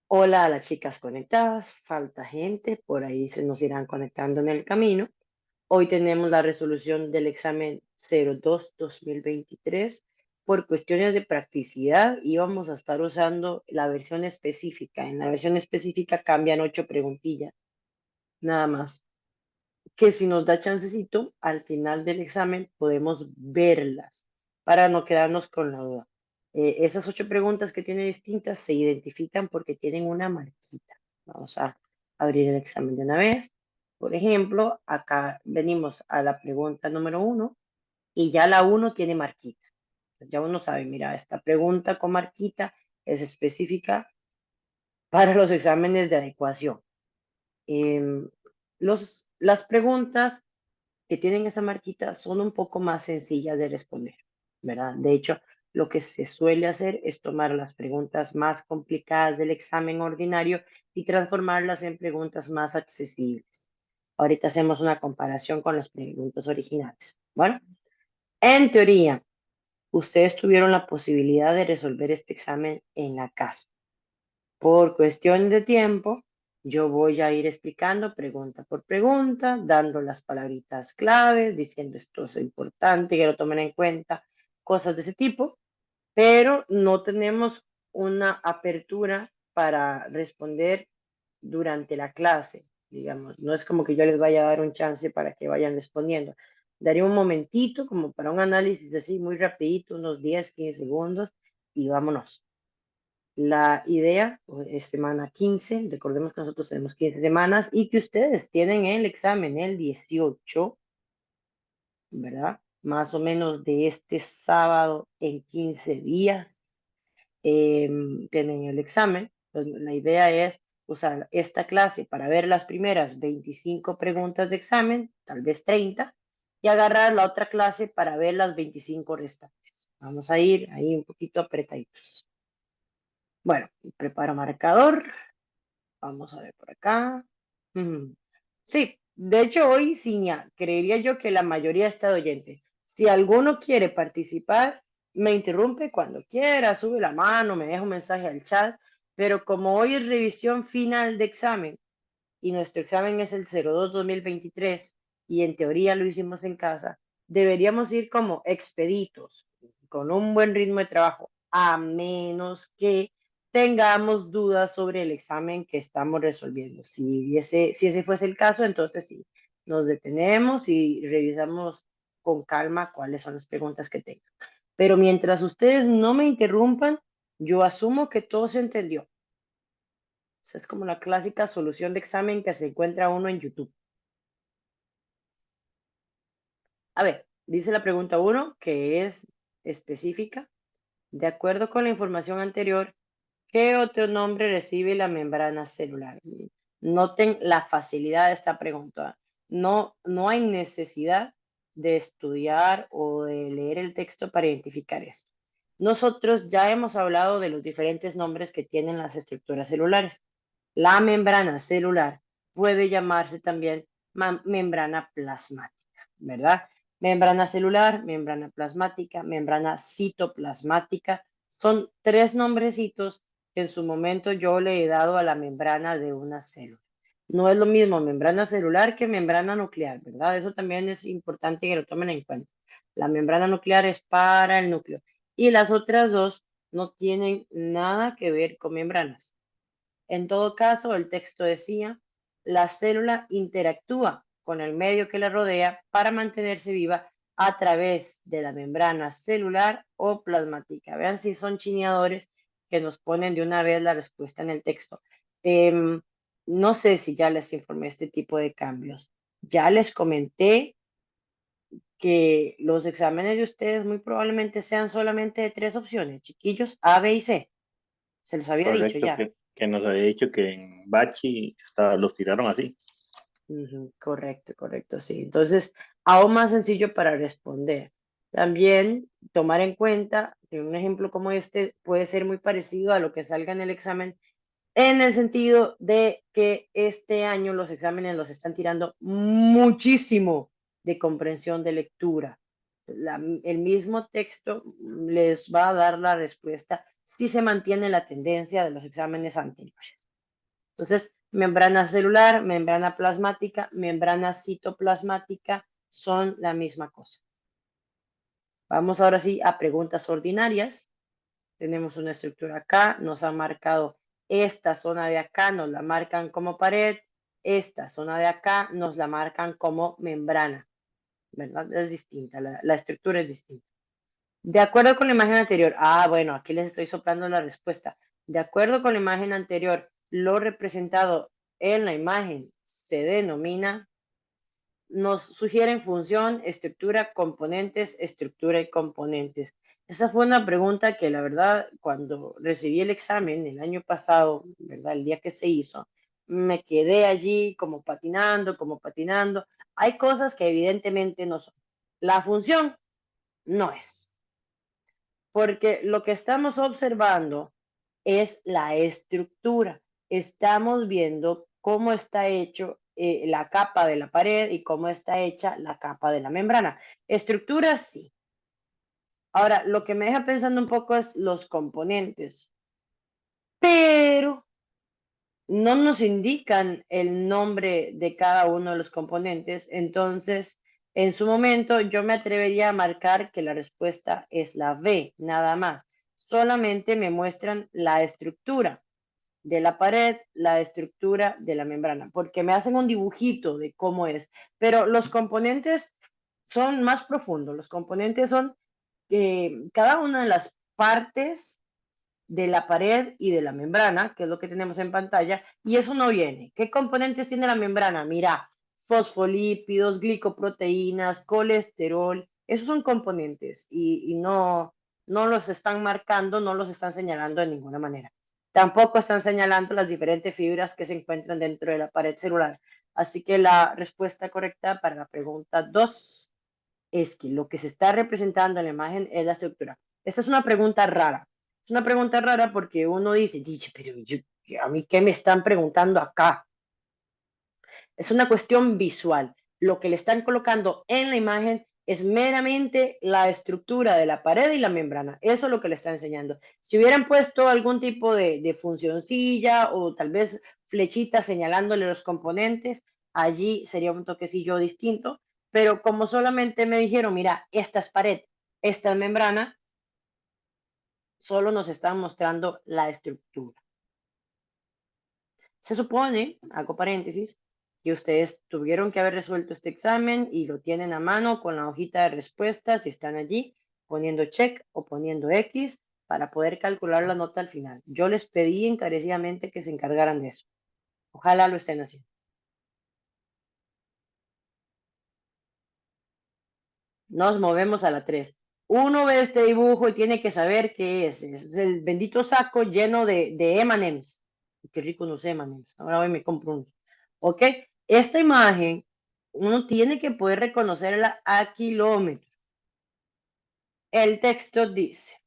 Hola a las chicas conectadas, falta gente, por ahí se nos irán conectando en el camino. Hoy tenemos la resolución del examen 02-2023. Por cuestiones de practicidad y vamos a estar usando la versión específica. En la versión específica cambian 8 preguntillas, nada más. Que si nos da chancecito, al final del examen podemos verlas para no quedarnos con la duda. Esas 8 preguntas que tiene distintas se identifican porque tienen una marquita. Vamos a abrir el examen de una vez. Por ejemplo, acá venimos a la pregunta número 1 y ya la 1 tiene marquita. Ya uno sabe, mira, esta pregunta con marquita es específica para los exámenes de adecuación. Em, las preguntas que tienen esa marquita son un poco más sencillas de responder, ¿verdad? De hecho, lo que se suele hacer es tomar las preguntas más complicadas del examen ordinario y transformarlas en preguntas más accesibles. Ahorita hacemos una comparación con las preguntas originales. Bueno, en teoría, ustedes tuvieron la posibilidad de resolver este examen en la casa. Por cuestión de tiempo, yo voy a ir explicando pregunta por pregunta, dando las palabritas claves, diciendo esto es importante, que lo tomen en cuenta, cosas de ese tipo, pero no tenemos una apertura para responder durante la clase, digamos. No es como que yo les vaya a dar un chance para que vayan respondiendo. Daría un momentito como para un análisis así muy rapidito, unos 10, 15 segundos y vámonos. La idea es semana 15, recordemos que nosotros tenemos 15 semanas y que ustedes tienen el examen el 18, ¿verdad? Más o menos de este sábado en 15 días tienen el examen. Entonces, la idea es usar esta clase para ver las primeras 25 preguntas de examen, tal vez 30, y agarrar la otra clase para ver las 25 restantes. Vamos a ir ahí un poquito apretaditos. Bueno, preparo marcador. Vamos a ver por acá. Sí, de hecho hoy sí, creería yo que la mayoría está de oyente. Si alguno quiere participar, me interrumpe cuando quiera, sube la mano, me deja un mensaje al chat, pero como hoy es revisión final de examen y nuestro examen es el 02-2023 y en teoría lo hicimos en casa, deberíamos ir como expeditos, con un buen ritmo de trabajo, a menos que tengamos dudas sobre el examen que estamos resolviendo. Si ese fuese el caso, entonces sí, nos detenemos y revisamos con calma cuáles son las preguntas que tengan. Pero mientras ustedes no me interrumpan, yo asumo que todo se entendió. Esa es como la clásica solución de examen que se encuentra uno en YouTube. A ver, dice la pregunta 1, que es específica. De acuerdo con la información anterior, ¿qué otro nombre recibe la membrana celular? Noten la facilidad de esta pregunta. No hay necesidad de estudiar o de leer el texto para identificar esto. Nosotros ya hemos hablado de los diferentes nombres que tienen las estructuras celulares. La membrana celular puede llamarse también membrana plasmática, ¿verdad? Membrana celular, membrana plasmática, membrana citoplasmática. Son 3 nombrecitos que en su momento yo le he dado a la membrana de una célula. No es lo mismo membrana celular que membrana nuclear, ¿verdad? Eso también es importante que lo tomen en cuenta. La membrana nuclear es para el núcleo y las otras dos no tienen nada que ver con membranas. En todo caso, el texto decía, la célula interactúa con el medio que la rodea para mantenerse viva a través de la membrana celular o plasmática. Vean si son chineadores que nos ponen de una vez la respuesta en el texto. No sé si ya les informé este tipo de cambios. Ya les comenté que los exámenes de ustedes muy probablemente sean solamente de 3 opciones, chiquillos, A, B y C. Se los había dicho Correcto, ya. que nos había dicho que en Bachi los tiraron así. Ujú, correcto, correcto, sí. Entonces, aún más sencillo para responder. También tomar en cuenta que un ejemplo como este puede ser muy parecido a lo que salga en el examen, en el sentido de que este año los exámenes los están tirando muchísimo de comprensión de lectura. El mismo texto les va a dar la respuesta si se mantiene la tendencia de los exámenes anteriores. Entonces, membrana celular, membrana plasmática, membrana citoplasmática son la misma cosa. Vamos ahora sí a preguntas ordinarias. Tenemos una estructura acá, nos han marcado esta zona de acá, nos la marcan como pared, esta zona de acá nos la marcan como membrana, ¿verdad? Es distinta, la estructura es distinta. De acuerdo con la imagen anterior, bueno, aquí les estoy soplando la respuesta. De acuerdo con la imagen anterior, lo representado en la imagen se denomina, nos sugieren función, estructura y componentes. Esa fue una pregunta que la verdad, cuando recibí el examen el año pasado, ¿verdad? El día que se hizo, me quedé allí como patinando, como patinando. Hay cosas que evidentemente no son. La función no es, porque lo que estamos observando es la estructura. Estamos viendo cómo está hecho la capa de la pared y cómo está hecha la capa de la membrana. Estructura, sí. Ahora, lo que me deja pensando un poco es los componentes, pero no nos indican el nombre de cada uno de los componentes. Entonces, en su momento, yo me atrevería a marcar que la respuesta es la B, nada más. Solamente me muestran la estructura de la pared, la estructura de la membrana, porque me hacen un dibujito de cómo es, pero los componentes son más profundos. Los componentes son cada una de las partes de la pared y de la membrana, que es lo que tenemos en pantalla, y eso no viene. ¿Qué componentes tiene la membrana? Mira, fosfolípidos, glicoproteínas, colesterol, esos son componentes y no los están marcando, no los están señalando de ninguna manera. Tampoco están señalando las diferentes fibras que se encuentran dentro de la pared celular. Así que la respuesta correcta para la pregunta 2 es que lo que se está representando en la imagen es la estructura. Esta es una pregunta rara. Es una pregunta rara porque uno dice, pero ¿a mí qué me están preguntando acá? Es una cuestión visual. Lo que le están colocando en la imagen es meramente la estructura de la pared y la membrana. Eso es lo que le está enseñando. Si hubieran puesto algún tipo de funcioncilla o tal vez flechita señalándole los componentes, allí sería un toquecillo distinto. Pero como solamente me dijeron, mira, esta es pared, esta es membrana, solo nos están mostrando la estructura. Se supone, hago paréntesis, que ustedes tuvieron que haber resuelto este examen y lo tienen a mano con la hojita de respuestas y están allí poniendo check o poniendo X para poder calcular la nota al final. Yo les pedí encarecidamente que se encargaran de eso. Ojalá lo estén haciendo. Nos movemos a la 3. Uno ve este dibujo y tiene que saber qué es. Es el bendito saco lleno de M&M's. Qué rico unos M&M's. Ahora hoy me compro unos. ¿Ok? Esta imagen, uno tiene que poder reconocerla a kilómetros. El texto dice,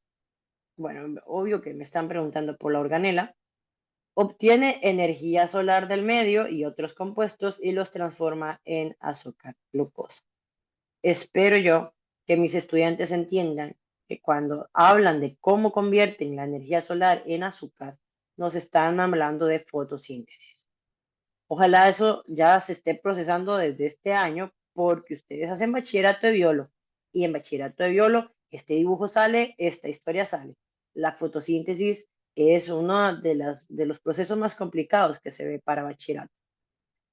bueno, obvio que me están preguntando por la organela. Obtiene energía solar del medio y otros compuestos y los transforma en azúcar, glucosa. Espero yo que mis estudiantes entiendan que cuando hablan de cómo convierten la energía solar en azúcar, nos están hablando de fotosíntesis. Ojalá eso ya se esté procesando desde este año porque ustedes hacen bachillerato de biolo y en bachillerato de biolo este dibujo sale, esta historia sale. La fotosíntesis es uno de los procesos más complicados que se ve para bachillerato.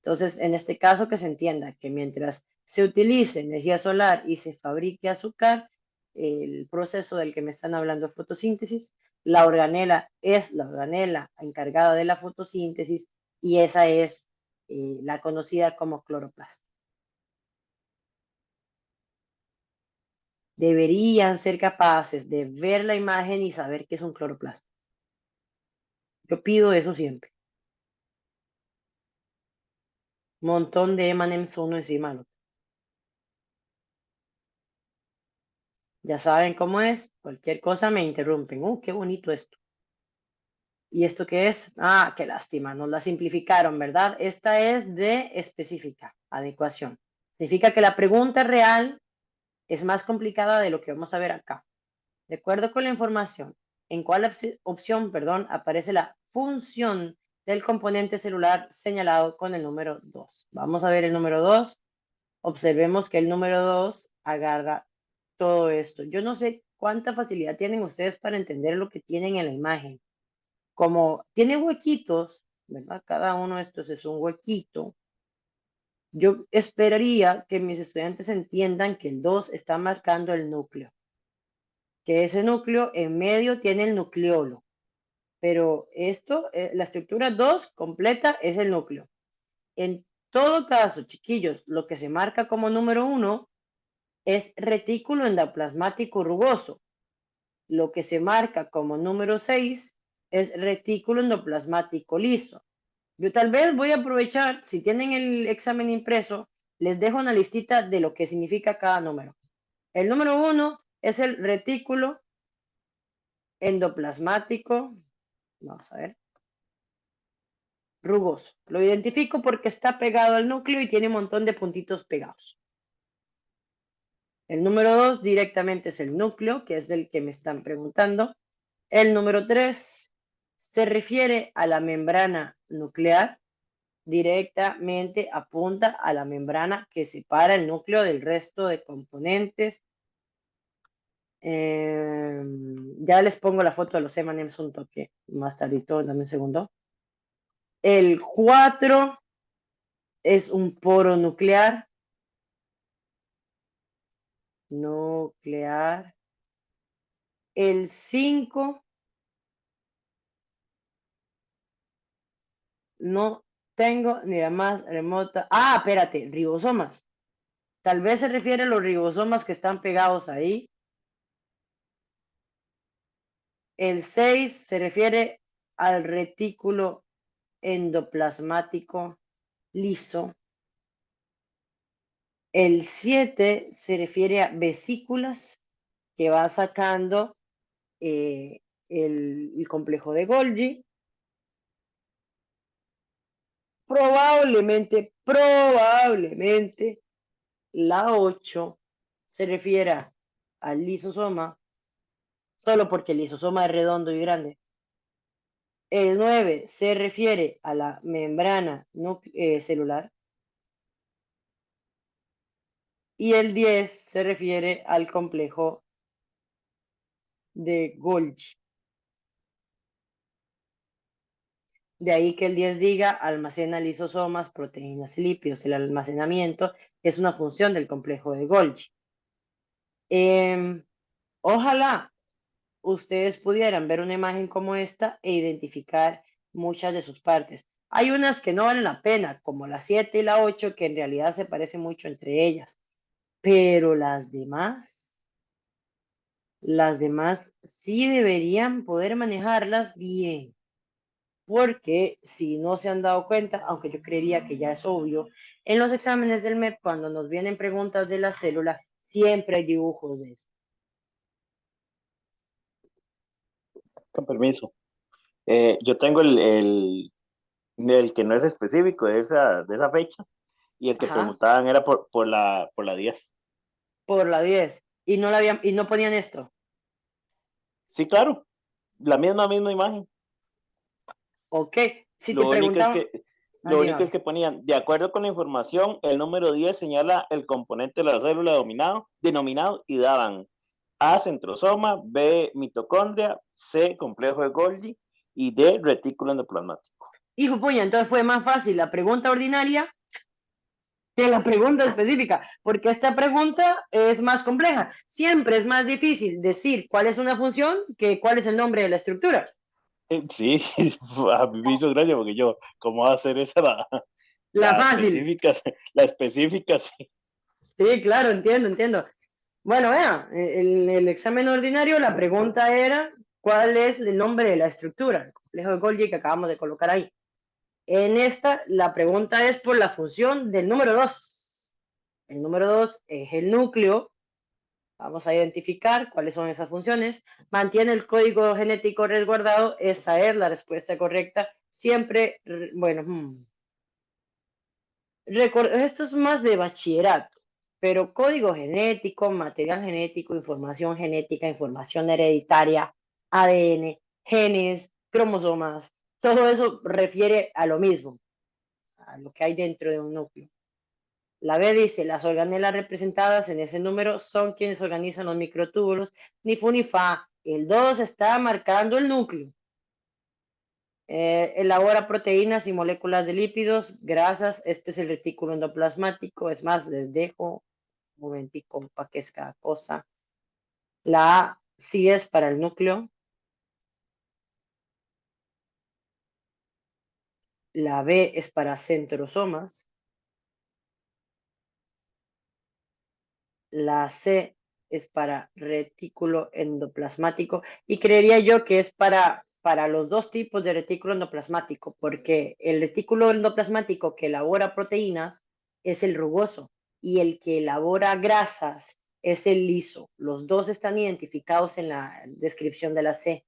Entonces, en este caso, que se entienda que mientras se utilice energía solar y se fabrique azúcar, el proceso del que me están hablando es fotosíntesis, la organela es la organela encargada de la fotosíntesis y esa es la conocida como cloroplasto. Deberían ser capaces de ver la imagen y saber qué es un cloroplasto. Yo pido eso siempre. Montón de M&M's uno encima del otro. Ya saben cómo es. Cualquier cosa me interrumpen. Qué bonito esto. ¿Y esto qué es? Qué lástima, nos la simplificaron, ¿verdad? Esta es de específica, adecuación. Significa que la pregunta real es más complicada de lo que vamos a ver acá. De acuerdo con la información, ¿En cuál opción, perdón, aparece la función del componente celular señalado con el número 2? Vamos a ver el número 2. Observemos que el número 2 agarra todo esto. Yo no sé cuánta facilidad tienen ustedes para entender lo que tienen en la imagen. Como tiene huequitos, ¿verdad? Cada uno de estos es un huequito. Yo esperaría que mis estudiantes entiendan que el 2 está marcando el núcleo, que ese núcleo en medio tiene el nucleolo, pero esto, la estructura 2 completa es el núcleo. En todo caso, chiquillos, lo que se marca como número 1 es retículo endoplasmático rugoso. Lo que se marca como número 6 es retículo endoplasmático liso. Yo tal vez voy a aprovechar, si tienen el examen impreso, les dejo una listita de lo que significa cada número. El número 1 es el retículo endoplasmático, vamos a ver, rugoso. Lo identifico porque está pegado al núcleo y tiene un montón de puntitos pegados. El número 2 directamente es el núcleo, que es del que me están preguntando. El número 3 se refiere a la membrana nuclear. Directamente apunta a la membrana que separa el núcleo del resto de componentes. Ya les pongo la foto de los M&M's un toque más tardito, dame un segundo. El 4 es un poro nuclear. Nuclear. El 5 no tengo ni la más remota. Ah, espérate, ribosomas. Tal vez se refiere a los ribosomas que están pegados ahí. El 6 se refiere al retículo endoplasmático liso. El 7 se refiere a vesículas que va sacando el complejo de Golgi. Probablemente la 8 se refiere al lisosoma, solo porque el lisosoma es redondo y grande. El 9 se refiere a la membrana celular. Y el 10 se refiere al complejo de Golgi. De ahí que el 10 diga almacena lisosomas, proteínas y lípidos. El almacenamiento es una función del complejo de Golgi. Ojalá ustedes pudieran ver una imagen como esta e identificar muchas de sus partes. Hay unas que no valen la pena, como la 7 y la 8, que en realidad se parecen mucho entre ellas, pero las demás sí deberían poder manejarlas bien, porque si no se han dado cuenta, aunque yo creería que ya es obvio, en los exámenes del MEP, cuando nos vienen preguntas de la célula, siempre hay dibujos de eso. Con permiso. Yo tengo el que no es específico de esa fecha y el que Ajá, preguntaban era por la 10. por la 10. Y no, y no ponían esto. Sí, claro, misma imagen. Ok, si te Lo único es preguntaban, que, lo único es dígame. que ponían, de acuerdo con la información, el número 10 señala el componente de la célula denominado y daban A, centrosoma, B, mitocondria, C, complejo de Golgi y D, retículo endoplasmático. Hijo puña, entonces fue más fácil la pregunta ordinaria que la pregunta específica, porque esta pregunta es más compleja. Siempre es más difícil decir cuál es una función que cuál es el nombre de la estructura. Sí, a mí me hizo gracia porque yo, ¿cómo va a hacer esa La fácil. la específica, sí. Sí, claro, entiendo. Bueno, vea, el examen ordinario, la pregunta era cuál es el nombre de la estructura, el complejo de Golgi que acabamos de colocar ahí. En esta, la pregunta es por la función del número 2. El número 2 es el núcleo. Vamos a identificar cuáles son esas funciones. Mantiene el código genético resguardado. Esa es la respuesta correcta. Siempre, bueno, esto es más de bachillerato, pero código genético, material genético, información genética, información hereditaria, ADN, genes, cromosomas, todo eso refiere a lo mismo, a lo que hay dentro de un núcleo. La B dice, las organelas representadas en ese número son quienes organizan los microtúbulos, ni fu ni fa. El 2 está marcando el núcleo. Elabora proteínas y moléculas de lípidos, grasas. Este es el retículo endoplasmático. Es más, les dejo un momentico para que es cada cosa. La A sí es para el núcleo. La B es para centrosomas. La C es para retículo endoplasmático y creería yo que es para los dos tipos de retículo endoplasmático, porque el retículo endoplasmático que elabora proteínas es el rugoso y el que elabora grasas es el liso. Los dos están identificados en la descripción de la C.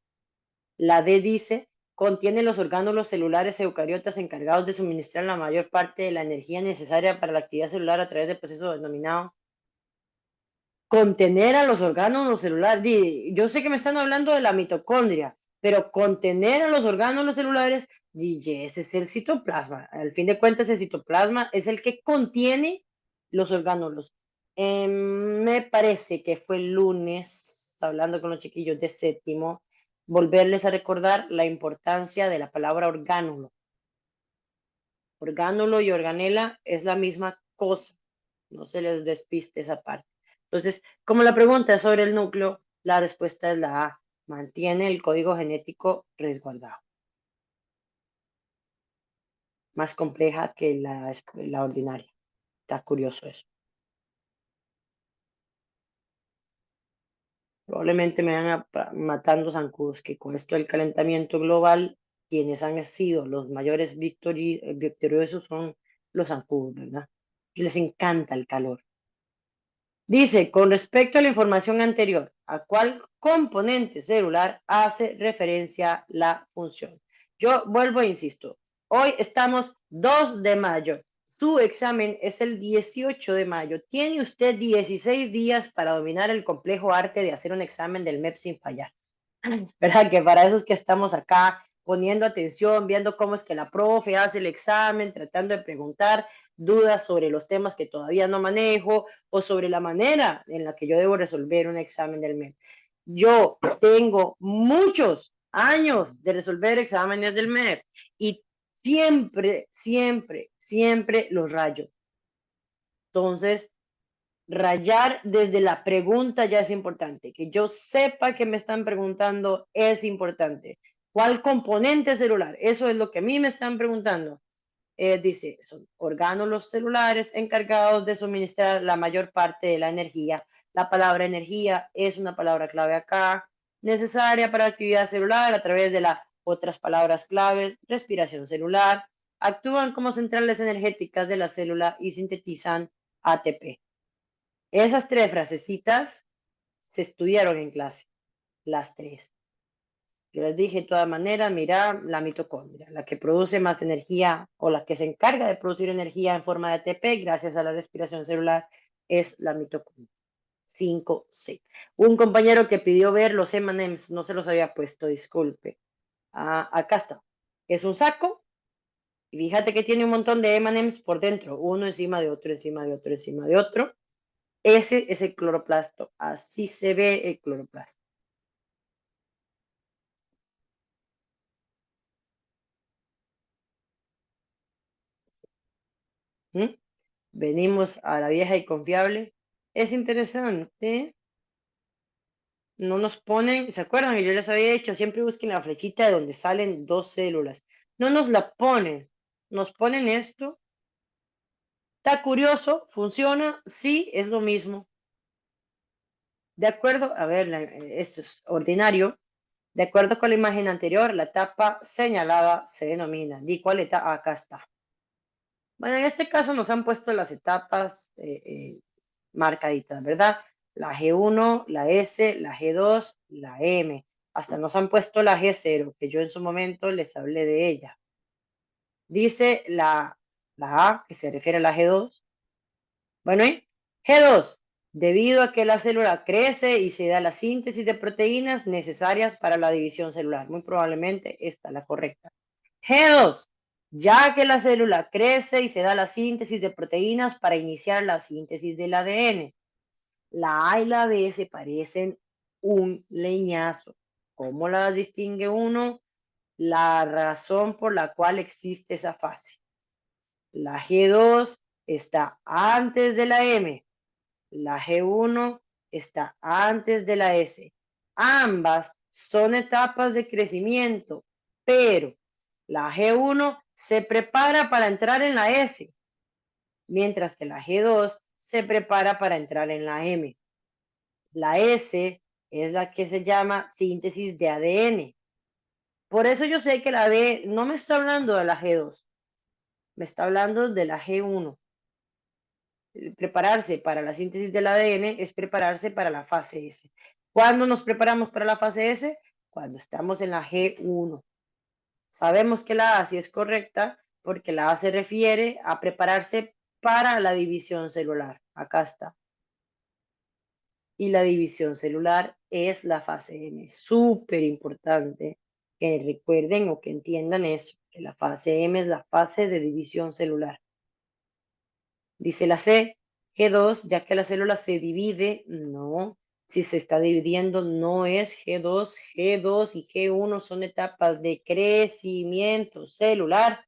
La D dice, contiene los orgánulos celulares eucariotas encargados de suministrar la mayor parte de la energía necesaria para la actividad celular a través del proceso denominado contener a los órganos celulares. Yo sé que me están hablando de la mitocondria, pero contener a los órganos celulares, ese es el citoplasma. Al fin de cuentas, el citoplasma es el que contiene los orgánulos. Me parece que fue el lunes, hablando con los chiquillos de séptimo, volverles a recordar la importancia de la palabra orgánulo. Orgánulo y organela es la misma cosa. No se les despiste esa parte. Entonces, como la pregunta es sobre el núcleo, la respuesta es la A. Mantiene el código genético resguardado. Más compleja que la ordinaria. Está curioso eso. Probablemente me van matando zancudos, que con esto del calentamiento global, quienes han sido los mayores victoriosos son los zancudos, ¿verdad? Les encanta el calor. Dice, con respecto a la información anterior, ¿a cuál componente celular hace referencia la función? Yo vuelvo e insisto, hoy estamos 2 de mayo. Su examen es el 18 de mayo. Tiene usted 16 días para dominar el complejo arte de hacer un examen del MEP sin fallar. ¿Verdad? Que para eso es que estamos acá poniendo atención, viendo cómo es que la profe hace el examen, tratando de preguntar dudas sobre los temas que todavía no manejo o sobre la manera en la que yo debo resolver un examen del MEP. Yo tengo muchos años de resolver exámenes del MEP y siempre, siempre, siempre los rayo. Entonces, rayar desde la pregunta ya es importante. Que yo sepa que me están preguntando es importante. ¿Cuál componente celular? Eso es lo que a mí me están preguntando. Dice, son orgánulos celulares encargados de suministrar la mayor parte de la energía. La palabra energía es una palabra clave acá, necesaria para la actividad celular a través de las otras palabras claves, respiración celular, actúan como centrales energéticas de la célula y sintetizan ATP. Esas 3 frasecitas se estudiaron en clase, las 3. Yo les dije de todas maneras, mira la mitocondria, la que produce más energía o la que se encarga de producir energía en forma de ATP gracias a la respiración celular es la mitocondria. 5C. Un compañero que pidió ver los M&M's, no se los había puesto, disculpe. Acá está. Es un saco y fíjate que tiene un montón de M&M's por dentro, uno encima de otro, encima de otro, encima de otro. Ese es el cloroplasto. Así se ve el cloroplasto. ¿Mm? Venimos a la vieja y confiable. Es interesante. No nos ponen, ¿se acuerdan que yo les había dicho? Siempre busquen la flechita de donde salen 2 células. No nos la ponen. Nos ponen esto. Está curioso, funciona, sí, es lo mismo. De acuerdo, a ver, esto es ordinario. De acuerdo con la imagen anterior, la etapa señalada se denomina. ¿Y cuál etapa? Acá está. Bueno, en este caso nos han puesto las etapas marcaditas, ¿verdad? La G1, la S, la G2, la M. Hasta nos han puesto la G0, que yo en su momento les hablé de ella. Dice la A, que se refiere a la G2. Bueno, ¿y? G2. debido a que la célula crece y se da la síntesis de proteínas necesarias para la división celular. Muy probablemente esta es la correcta. G2, ya que la célula crece y se da la síntesis de proteínas para iniciar la síntesis del ADN. La A y la B se parecen un leñazo. ¿Cómo las distingue uno? La razón por la cual existe esa fase. La G2 está antes de la M. La G1 está antes de la S. Ambas son etapas de crecimiento, pero la G1 se prepara para entrar en la S, mientras que la G2 se prepara para entrar en la M. La S es la que se llama síntesis de ADN. Por eso yo sé que la B no me está hablando de la G2, me está hablando de la G1. Prepararse para la síntesis del ADN es prepararse para la fase S. ¿Cuándo nos preparamos para la fase S? Cuando estamos en la G1. Sabemos que la A sí es correcta porque la A se refiere a prepararse para la división celular. Acá está. Y la división celular es la fase M. Súper importante que recuerden o que entiendan eso, que la fase M es la fase de división celular. Dice la C, G2, ya que la célula se divide, no. Si se está dividiendo, no es G2. G2 y G1 son etapas de crecimiento celular.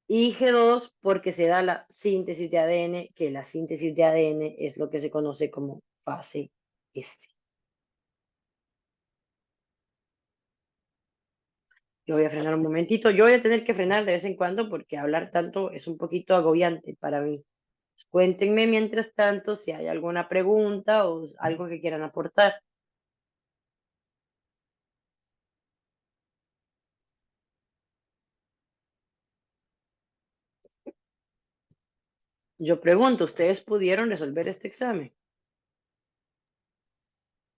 Y G2 porque se da la síntesis de ADN, que la síntesis de ADN es lo que se conoce como fase S. Yo voy a frenar un momentito. Yo voy a tener que frenar de vez en cuando porque hablar tanto es un poquito agobiante para mí. Cuéntenme mientras tanto si hay alguna pregunta o algo que quieran aportar. Yo pregunto, ¿ustedes pudieron resolver este examen?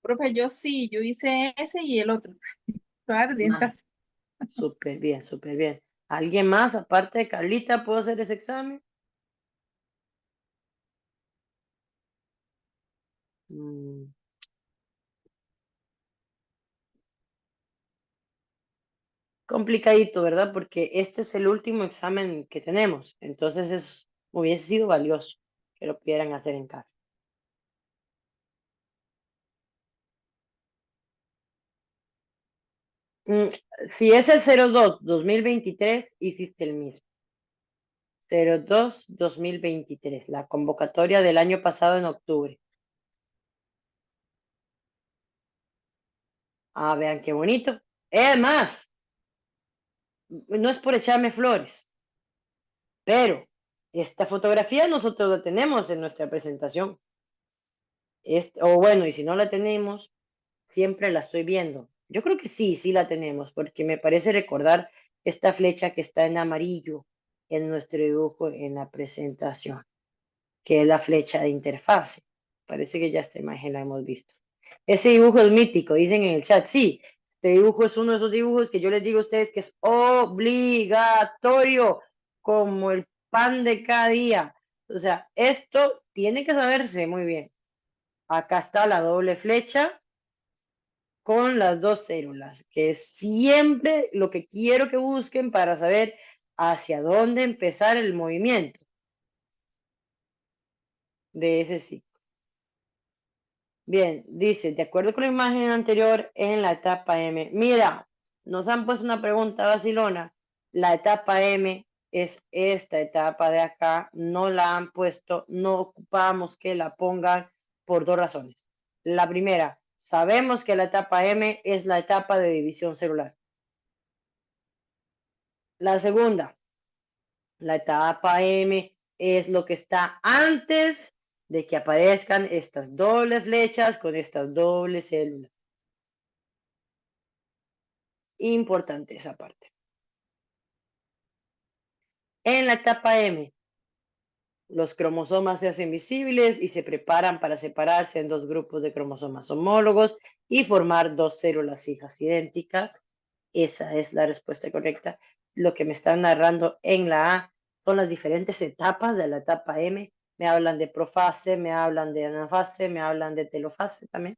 Profe, yo sí, yo hice ese y el otro. Ardientas. Súper bien, súper bien. ¿Alguien más, aparte de Carlita, puede hacer ese examen? Mm. Complicadito, ¿verdad? Porque este es el último examen que tenemos. Entonces hubiese sido valioso que lo pudieran hacer en casa. Si es el 02-2023, hiciste el mismo. 02-2023, la convocatoria del año pasado en octubre. Ah, vean qué bonito. Es más, no es por echarme flores, pero esta fotografía nosotros la tenemos en nuestra presentación. O bueno, y si no la tenemos, siempre la estoy viendo. Yo creo que sí la tenemos, porque me parece recordar esta flecha que está en amarillo en nuestro dibujo en la presentación, que es la flecha de interfase. Parece que ya esta imagen la hemos visto. Ese dibujo es mítico, dicen en el chat. Sí, este dibujo es uno de esos dibujos que yo les digo a ustedes que es obligatorio, como el pan de cada día. O sea, esto tiene que saberse muy bien. Acá está la doble flecha con las dos células, que es siempre lo que quiero que busquen para saber hacia dónde empezar el movimiento de ese ciclo. Bien, dice, de acuerdo con la imagen anterior, en la etapa M. Mira, nos han puesto una pregunta vacilona. La etapa M es esta etapa de acá. No la han puesto, no ocupamos que la pongan por dos razones. La primera, sabemos que la etapa M es la etapa de división celular. La segunda, la etapa M es lo que está antes de que aparezcan estas dobles flechas con estas dobles células. Importante esa parte. En la etapa M, los cromosomas se hacen visibles y se preparan para separarse en dos grupos de cromosomas homólogos y formar dos células hijas idénticas. Esa es la respuesta correcta. Lo que me están narrando en la A son las diferentes etapas de la etapa M me hablan de profaste, me hablan de anafaste, me hablan de telofaste también.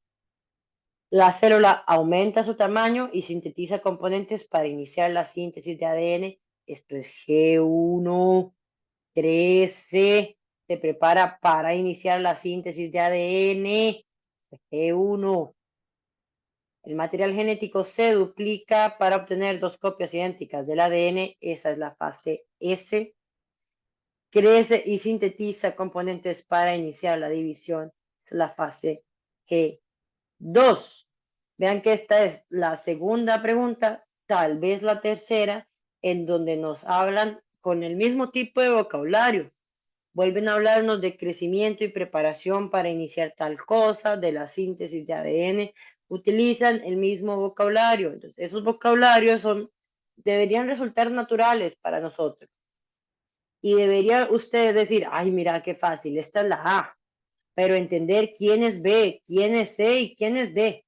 La célula aumenta su tamaño y sintetiza componentes para iniciar la síntesis de ADN. Esto es G1, crece, se prepara para iniciar la síntesis de ADN. G1. El material genético se duplica para obtener dos copias idénticas del ADN. Esa es la fase S. Crece y sintetiza componentes para iniciar la división. Esa es la fase G2. Vean que esta es la segunda pregunta, tal vez la tercera, en donde nos hablan con el mismo tipo de vocabulario. Vuelven a hablarnos de crecimiento y preparación para iniciar tal cosa, de la síntesis de ADN. Utilizan el mismo vocabulario. Entonces, esos vocabularios deberían resultar naturales para nosotros. Y debería usted decir, ay, mira qué fácil, esta es la A. Pero entender quién es B, quién es C y quién es D.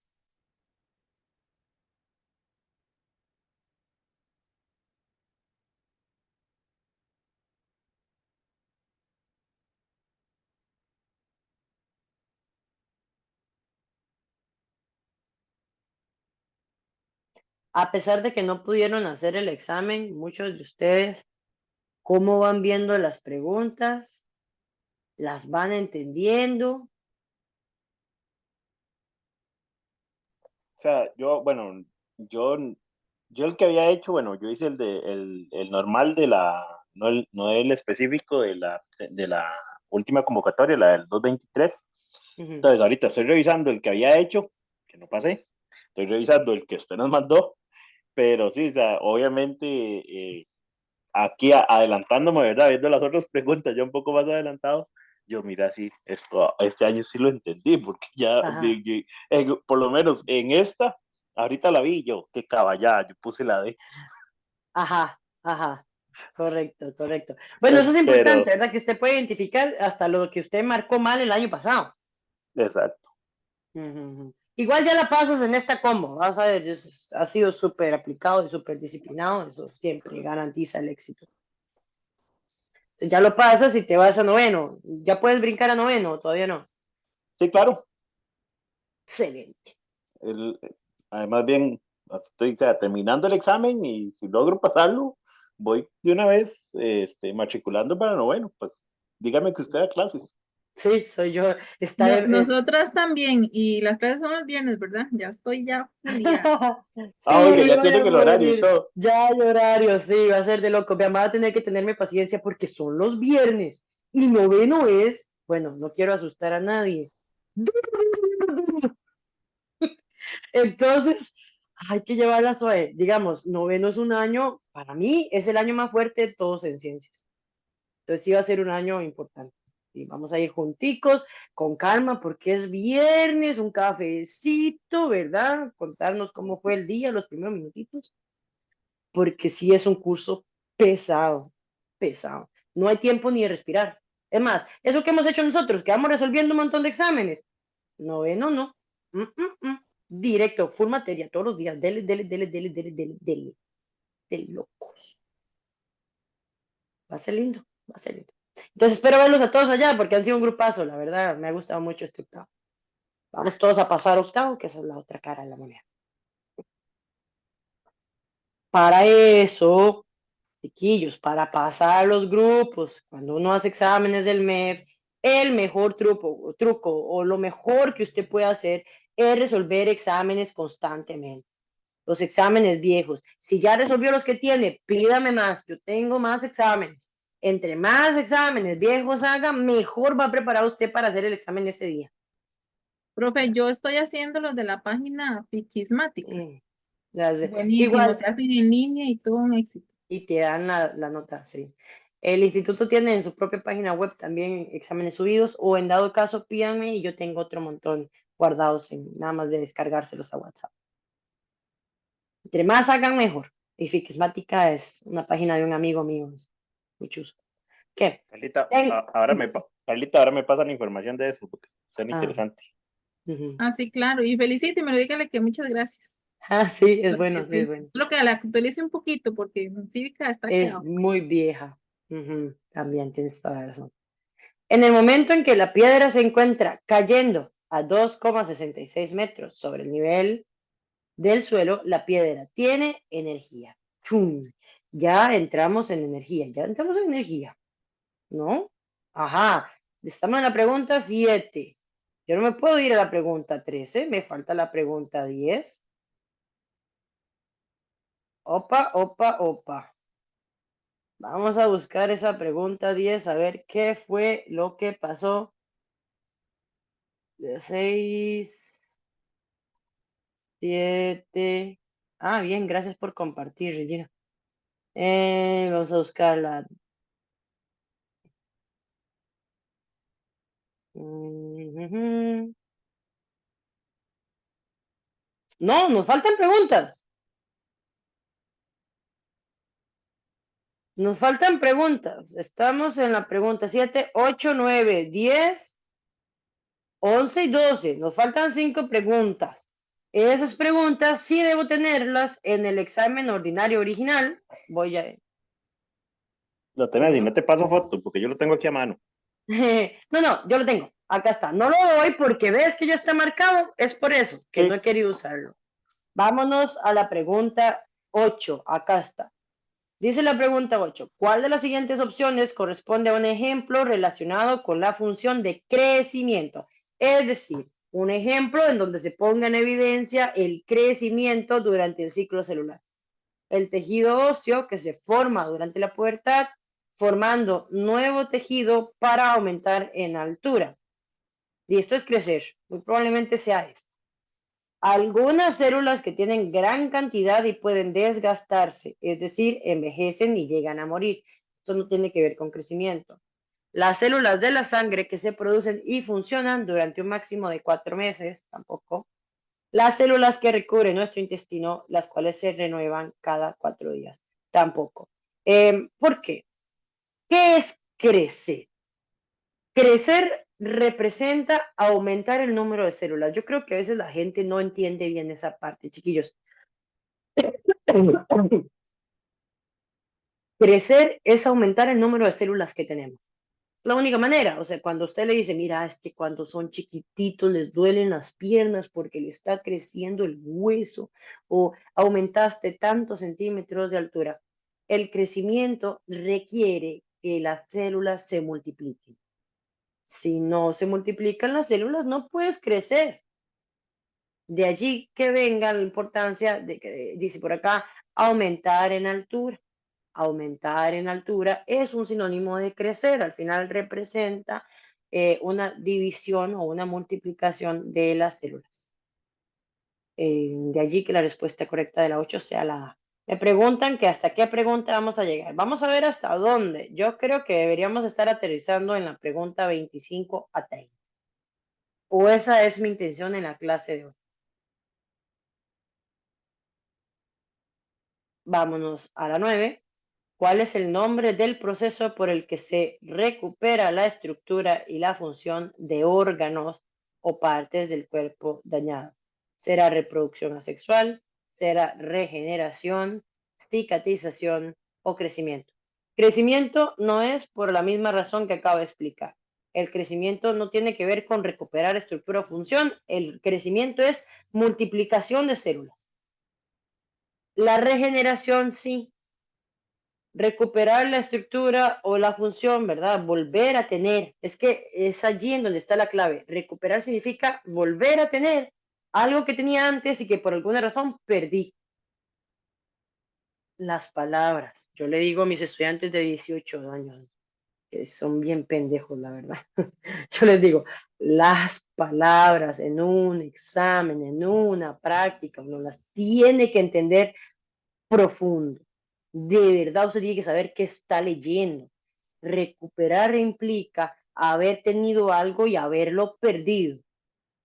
A pesar de que no pudieron hacer el examen, muchos de ustedes, ¿cómo van viendo las preguntas? ¿Las van entendiendo? O sea, yo el que había hecho, bueno, yo hice el normal de no el específico de la última convocatoria, la del 223. Entonces, ahorita estoy revisando el que había hecho, que no pasé. Estoy revisando el que usted nos mandó, pero sí, o sea, obviamente aquí adelantándome, ¿verdad? Viendo las otras preguntas ya un poco más adelantado, yo mira, sí, este año sí lo entendí, porque ya, por lo menos en esta, ahorita la vi yo, qué caballada, yo puse la D. Ajá, correcto. Bueno, eso es Pero, importante, ¿verdad? Que usted puede identificar hasta lo que usted marcó mal el año pasado. exacto. Igual ya la pasas en esta combo, vas a ver, ha sido súper aplicado y súper disciplinado, eso siempre garantiza el éxito. Ya lo pasas y te vas a noveno. ¿Ya puedes brincar a noveno? Todavía no. Sí, claro. Excelente. El, además, bien, estoy, o sea, terminando el examen y si logro pasarlo, voy de una vez matriculando para noveno. Pues dígame que usted da clases. Sí, soy yo. No, nosotras también, y las clases son los viernes, ¿verdad? Ya estoy ya fuliada. Sí, Oiga, ya voy tienen a el horario y morir. todo. Ya hay horario, sí, va a ser de loco. Vean, van a tener que tenerme paciencia porque son los viernes. Y noveno es, bueno, no quiero asustar a nadie. Entonces, hay que llevarla suave. Digamos, noveno es un año, para mí es el año más fuerte de todos en ciencias. Entonces sí va a ser un año importante. Y vamos a ir junticos, con calma, porque es viernes, un cafecito, ¿verdad? Contarnos cómo fue el día, los primeros minutitos, porque sí es un curso pesado, pesado. No hay tiempo ni de respirar. Es más, eso que hemos hecho nosotros, que vamos resolviendo un montón de exámenes. Noveno, no. Directo, full materia, todos los días. Dele. De locos. Va a ser lindo, va a ser lindo. Entonces espero verlos a todos allá porque han sido un grupazo, la verdad, me ha gustado mucho este octavo. Vamos todos a pasar octavo, que esa es la otra cara de la moneda. Para eso, chiquillos, para pasar los grupos, cuando uno hace exámenes del MEP, el mejor truco o lo mejor que usted puede hacer es resolver exámenes constantemente. Los exámenes viejos. Si ya resolvió los que tiene, pídame más. Yo tengo más exámenes. Entre más exámenes viejos haga, mejor va a preparar usted para hacer el examen ese día. Profe, yo estoy haciendo los de la página Pikismática. Buenísimo, Igual, se hacen en línea y todo un éxito. y te dan la nota, sí. El instituto tiene en su propia página web también exámenes subidos, o en dado caso, pídanme y yo tengo otro montón guardados en nada más de descargárselos a WhatsApp. Entre más hagan, mejor. Y Fikismática es una página de un amigo mío. Muy chusco. ¿Qué? Carlita, ahora me pasa la información de eso, porque suena interesante. Ah, sí, claro. Y felicítemelo, dígale que muchas gracias. Ah, sí, es Porque bueno, sí, es bueno. Solo que la actualice un poquito, porque en Cívica está Es quedado. muy vieja. También tienes toda la razón. En el momento en que la piedra se encuentra cayendo a 2,66 metros sobre el nivel del suelo, la piedra tiene energía. ¡Chum! Ya entramos en energía, ¿no? Ajá, estamos en la pregunta 7. Yo no me puedo ir a la pregunta 13, me falta la pregunta 10. Opa, opa, opa. Vamos a buscar esa pregunta 10, a ver qué fue lo que pasó. 6, 7. Ah, bien, gracias por compartir, Regina. Vamos a buscar la... Ujú. No, nos faltan preguntas. Nos faltan preguntas. Estamos en la pregunta 7, 8, 9, 10, 11 y 12. Nos faltan 5 preguntas. Esas preguntas sí debo tenerlas en el examen ordinario original. Voy a... Lo tenés y no te paso foto porque yo lo tengo aquí a mano. No, yo lo tengo. Acá está. No lo doy porque ves que ya está marcado. Es por eso que Sí. no he querido usarlo. Vámonos a la pregunta 8. Acá está. Dice la pregunta 8. ¿Cuál de las siguientes opciones corresponde a un ejemplo relacionado con la función de crecimiento? Es decir, un ejemplo en donde se ponga en evidencia el crecimiento durante el ciclo celular. El tejido óseo que se forma durante la pubertad, formando nuevo tejido para aumentar en altura. Y esto es crecer. Muy probablemente sea esto. Algunas células que tienen gran cantidad y pueden desgastarse, es decir, envejecen y llegan a morir. Esto no tiene que ver con crecimiento. Las células de la sangre que se producen y funcionan durante un máximo de 4 meses, tampoco. Las células que recubren nuestro intestino, las cuales se renuevan cada 4 días, tampoco. ¿Por qué? ¿Qué es crecer? Crecer representa aumentar el número de células. Yo creo que a veces la gente no entiende bien esa parte, chiquillos. Crecer es aumentar el número de células que tenemos. La única manera, o sea, cuando usted le dice, mira, es que cuando son chiquititos les duelen las piernas porque le está creciendo el hueso o aumentaste tantos centímetros de altura. El crecimiento requiere que las células se multipliquen. Si no se multiplican las células, no puedes crecer. De allí que venga la importancia de que, dice por acá, aumentar en altura. Aumentar en altura es un sinónimo de crecer. Al final representa una división o una multiplicación de las células. De allí que la respuesta correcta de la 8 sea la A. Me preguntan que hasta qué pregunta vamos a llegar. Vamos a ver hasta dónde. Yo creo que deberíamos estar aterrizando en la pregunta 25 a 30. O esa es mi intención en la clase de hoy. Vámonos a la 9. ¿Cuál es el nombre del proceso por el que se recupera la estructura y la función de órganos o partes del cuerpo dañado? ¿Será reproducción asexual? ¿Será regeneración, cicatrización o crecimiento? Crecimiento no es por la misma razón que acabo de explicar. El crecimiento no tiene que ver con recuperar estructura o función. El crecimiento es multiplicación de células. La regeneración sí. Recuperar la estructura o la función, ¿verdad? Volver a tener. Es que es allí en donde está la clave. Recuperar significa volver a tener algo que tenía antes y que por alguna razón perdí. Las palabras. Yo le digo a mis estudiantes de 18 años, que son bien pendejos, la verdad. Yo les digo, las palabras en un examen, en una práctica, uno las tiene que entender profundo. De verdad usted tiene que saber qué está leyendo. Recuperar implica haber tenido algo y haberlo perdido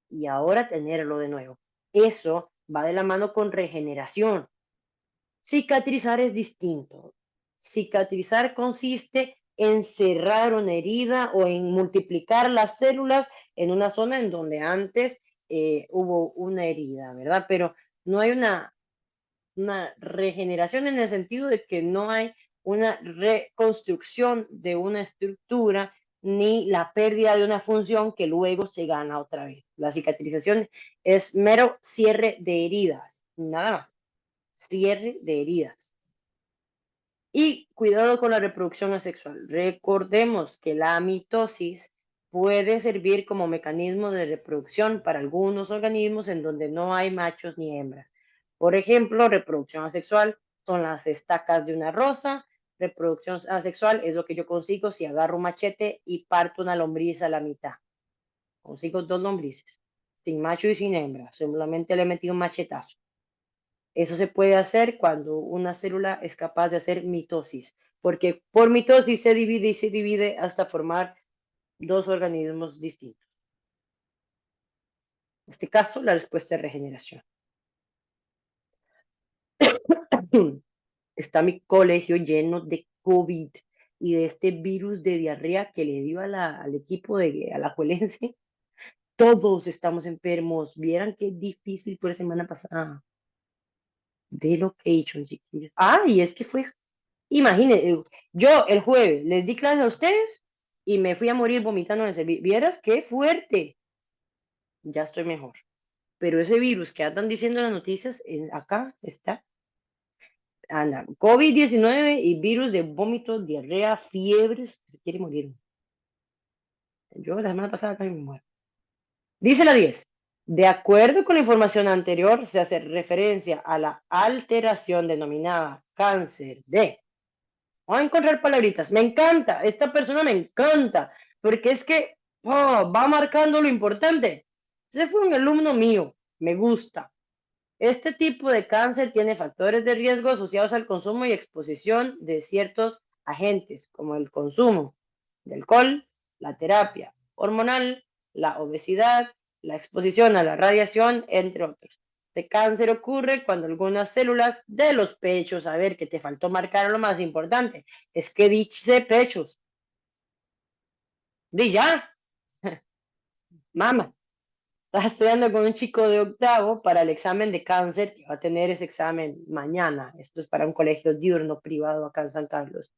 y ahora tenerlo de nuevo. Eso va de la mano con regeneración. Cicatrizar es distinto. Cicatrizar consiste en cerrar una herida o en multiplicar las células en una zona en donde antes hubo una herida, ¿verdad? Pero no hay una regeneración en el sentido de que no hay una reconstrucción de una estructura ni la pérdida de una función que luego se gana otra vez. La cicatrización es mero cierre de heridas, nada más. Cierre de heridas. Y cuidado con la reproducción asexual. Recordemos que la mitosis puede servir como mecanismo de reproducción para algunos organismos en donde no hay machos ni hembras. Por ejemplo, reproducción asexual son las estacas de una rosa. Reproducción asexual es lo que yo consigo si agarro un machete y parto una lombriz a la mitad. Consigo 2 lombrices, sin macho y sin hembra. Solamente le he metido un machetazo. Eso se puede hacer cuando una célula es capaz de hacer mitosis, porque por mitosis se divide y se divide hasta formar 2 organismos distintos. En este caso, la respuesta es regeneración. Está mi colegio lleno de COVID y de este virus de diarrea que le dio al equipo de Alajuelense. Todos estamos enfermos. Vieran qué difícil fue la semana pasada. De location, chiquillos. Ah, y es que fue, imagínense, yo el jueves les di clase a ustedes y me fui a morir vomitando en ese virus. ¿Vieras qué fuerte? Ya estoy mejor. Pero ese virus que andan diciendo en las noticias, acá está. Anda, COVID-19 y virus de vómito, diarrea, fiebres, se quiere morir. Yo la semana pasada casi me muero. Dice la 10. De acuerdo con la información anterior, se hace referencia a la alteración denominada cáncer de. Voy a encontrar palabritas. Me encanta. Esta persona me encanta. Porque es que va marcando lo importante. Ese fue un alumno mío. Me gusta. Este tipo de cáncer tiene factores de riesgo asociados al consumo y exposición de ciertos agentes, como el consumo de alcohol, la terapia hormonal, la obesidad, la exposición a la radiación, entre otros. Este cáncer ocurre cuando algunas células de los pechos, a ver, que te faltó marcar lo más importante, es que dice pechos. Di ya, mamá. Estás estudiando con un chico de octavo para el examen de cáncer, que va a tener ese examen mañana. Esto es para un colegio diurno privado acá en San Carlos.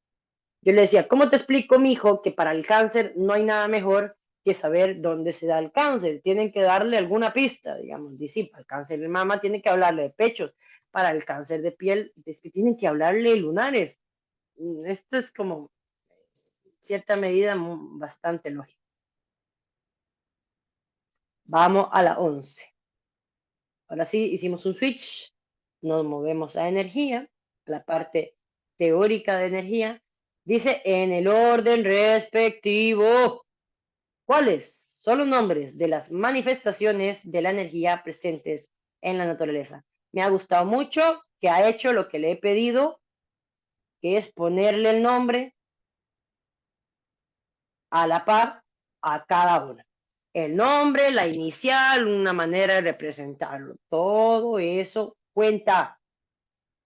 Yo le decía, ¿cómo te explico, mijo, que para el cáncer no hay nada mejor que saber dónde se da el cáncer? Tienen que darle alguna pista, digamos. Dice, para el cáncer de mama tienen que hablarle de pechos. Para el cáncer de piel, es que tienen que hablarle de lunares. Esto es como, cierta medida, bastante lógico. Vamos a la 11. Ahora sí, hicimos un switch, nos movemos a energía, la parte teórica de energía. Dice en el orden respectivo. ¿Cuáles son los nombres de las manifestaciones de la energía presentes en la naturaleza? Me ha gustado mucho que ha hecho lo que le he pedido, que es ponerle el nombre a la par a cada una. El nombre, la inicial, una manera de representarlo. Todo eso cuenta.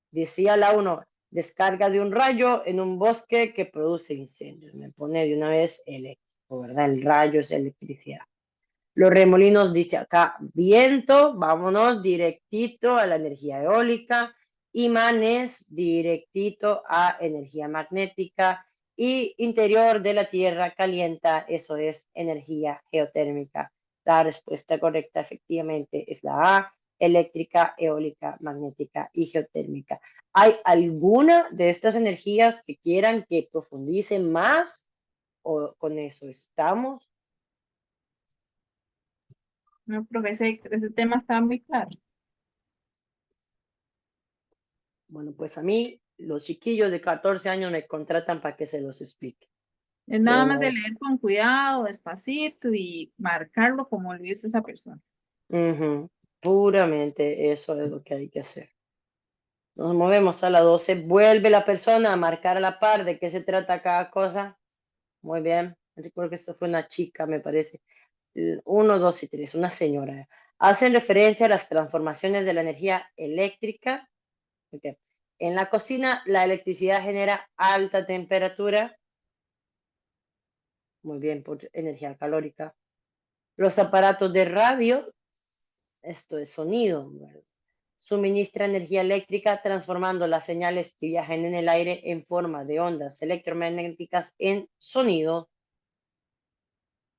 Decía la 1, descarga de un rayo en un bosque que produce incendios. Me pone de una vez eléctrico, ¿verdad? El rayo es electricidad. Los remolinos, dice acá, viento, vámonos directito a la energía eólica. Imanes, directito a energía magnética. Y interior de la Tierra calienta, eso es energía geotérmica. La respuesta correcta efectivamente es la A, eléctrica, eólica, magnética y geotérmica. ¿Hay alguna de estas energías que quieran que profundice más o con eso estamos? No, profe, ese tema está muy claro. Bueno, pues a mí los chiquillos de 14 años me contratan para que se los explique. Es nada más de leer con cuidado, despacito y marcarlo como lo hizo esa persona. Puramente eso es lo que hay que hacer. Nos movemos a la 12. Vuelve la persona a marcar a la par de qué se trata cada cosa. Muy bien. Recuerdo que esto fue una chica, me parece. 1, 2 y 3, una señora. Hacen referencia a las transformaciones de la energía eléctrica. Okay. En la cocina, la electricidad genera alta temperatura. Muy bien, por energía calórica. Los aparatos de radio, esto es sonido, ¿verdad? Suministra energía eléctrica transformando las señales que viajan en el aire en forma de ondas electromagnéticas en sonido.